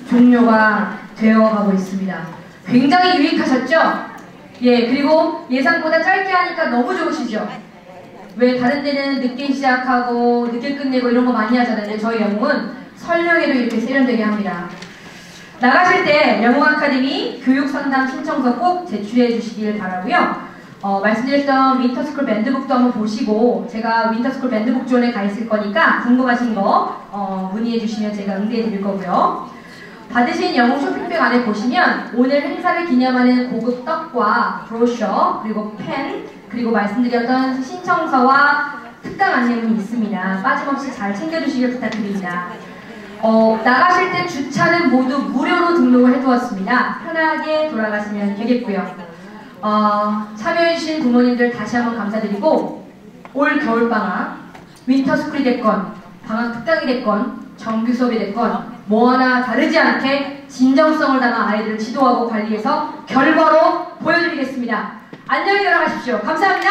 종료가 되어가고 있습니다. 굉장히 유익하셨죠? 예, 그리고 예상보다 짧게 하니까 너무 좋으시죠? 왜 다른 데는 늦게 시작하고 늦게 끝내고 이런 거 많이 하잖아요. 근데 저희 영웅은 설명회로 이렇게 세련되게 합니다. 나가실 때 영웅 아카데미 교육상담 신청서 꼭 제출해 주시길 바라고요. 말씀드렸던 윈터스쿨 밴드북도 한번 보시고 제가 윈터스쿨 밴드북 존에 가 있을 거니까 궁금하신 거 문의해 주시면 제가 응대해 드릴 거고요. 받으신 영웅 쇼핑백 안에 보시면 오늘 행사를 기념하는 고급 떡과 브로셔 그리고 펜 그리고 말씀드렸던 신청서와 특강 안내문이 있습니다. 빠짐없이 잘 챙겨주시길 부탁드립니다. 나가실 때 주차는 모두 무료로 등록을 해두었습니다. 편하게 돌아가시면 되겠고요. 참여해주신 부모님들 다시 한번 감사드리고 올 겨울방학 윈터스쿨이 됐건 방학 특강이 됐건 정규 수업이 됐건 뭐 하나 다르지 않게 진정성을 담아 아이들을 지도하고 관리해서 결과로 보여드리겠습니다. 안녕히 돌아가십시오. 감사합니다.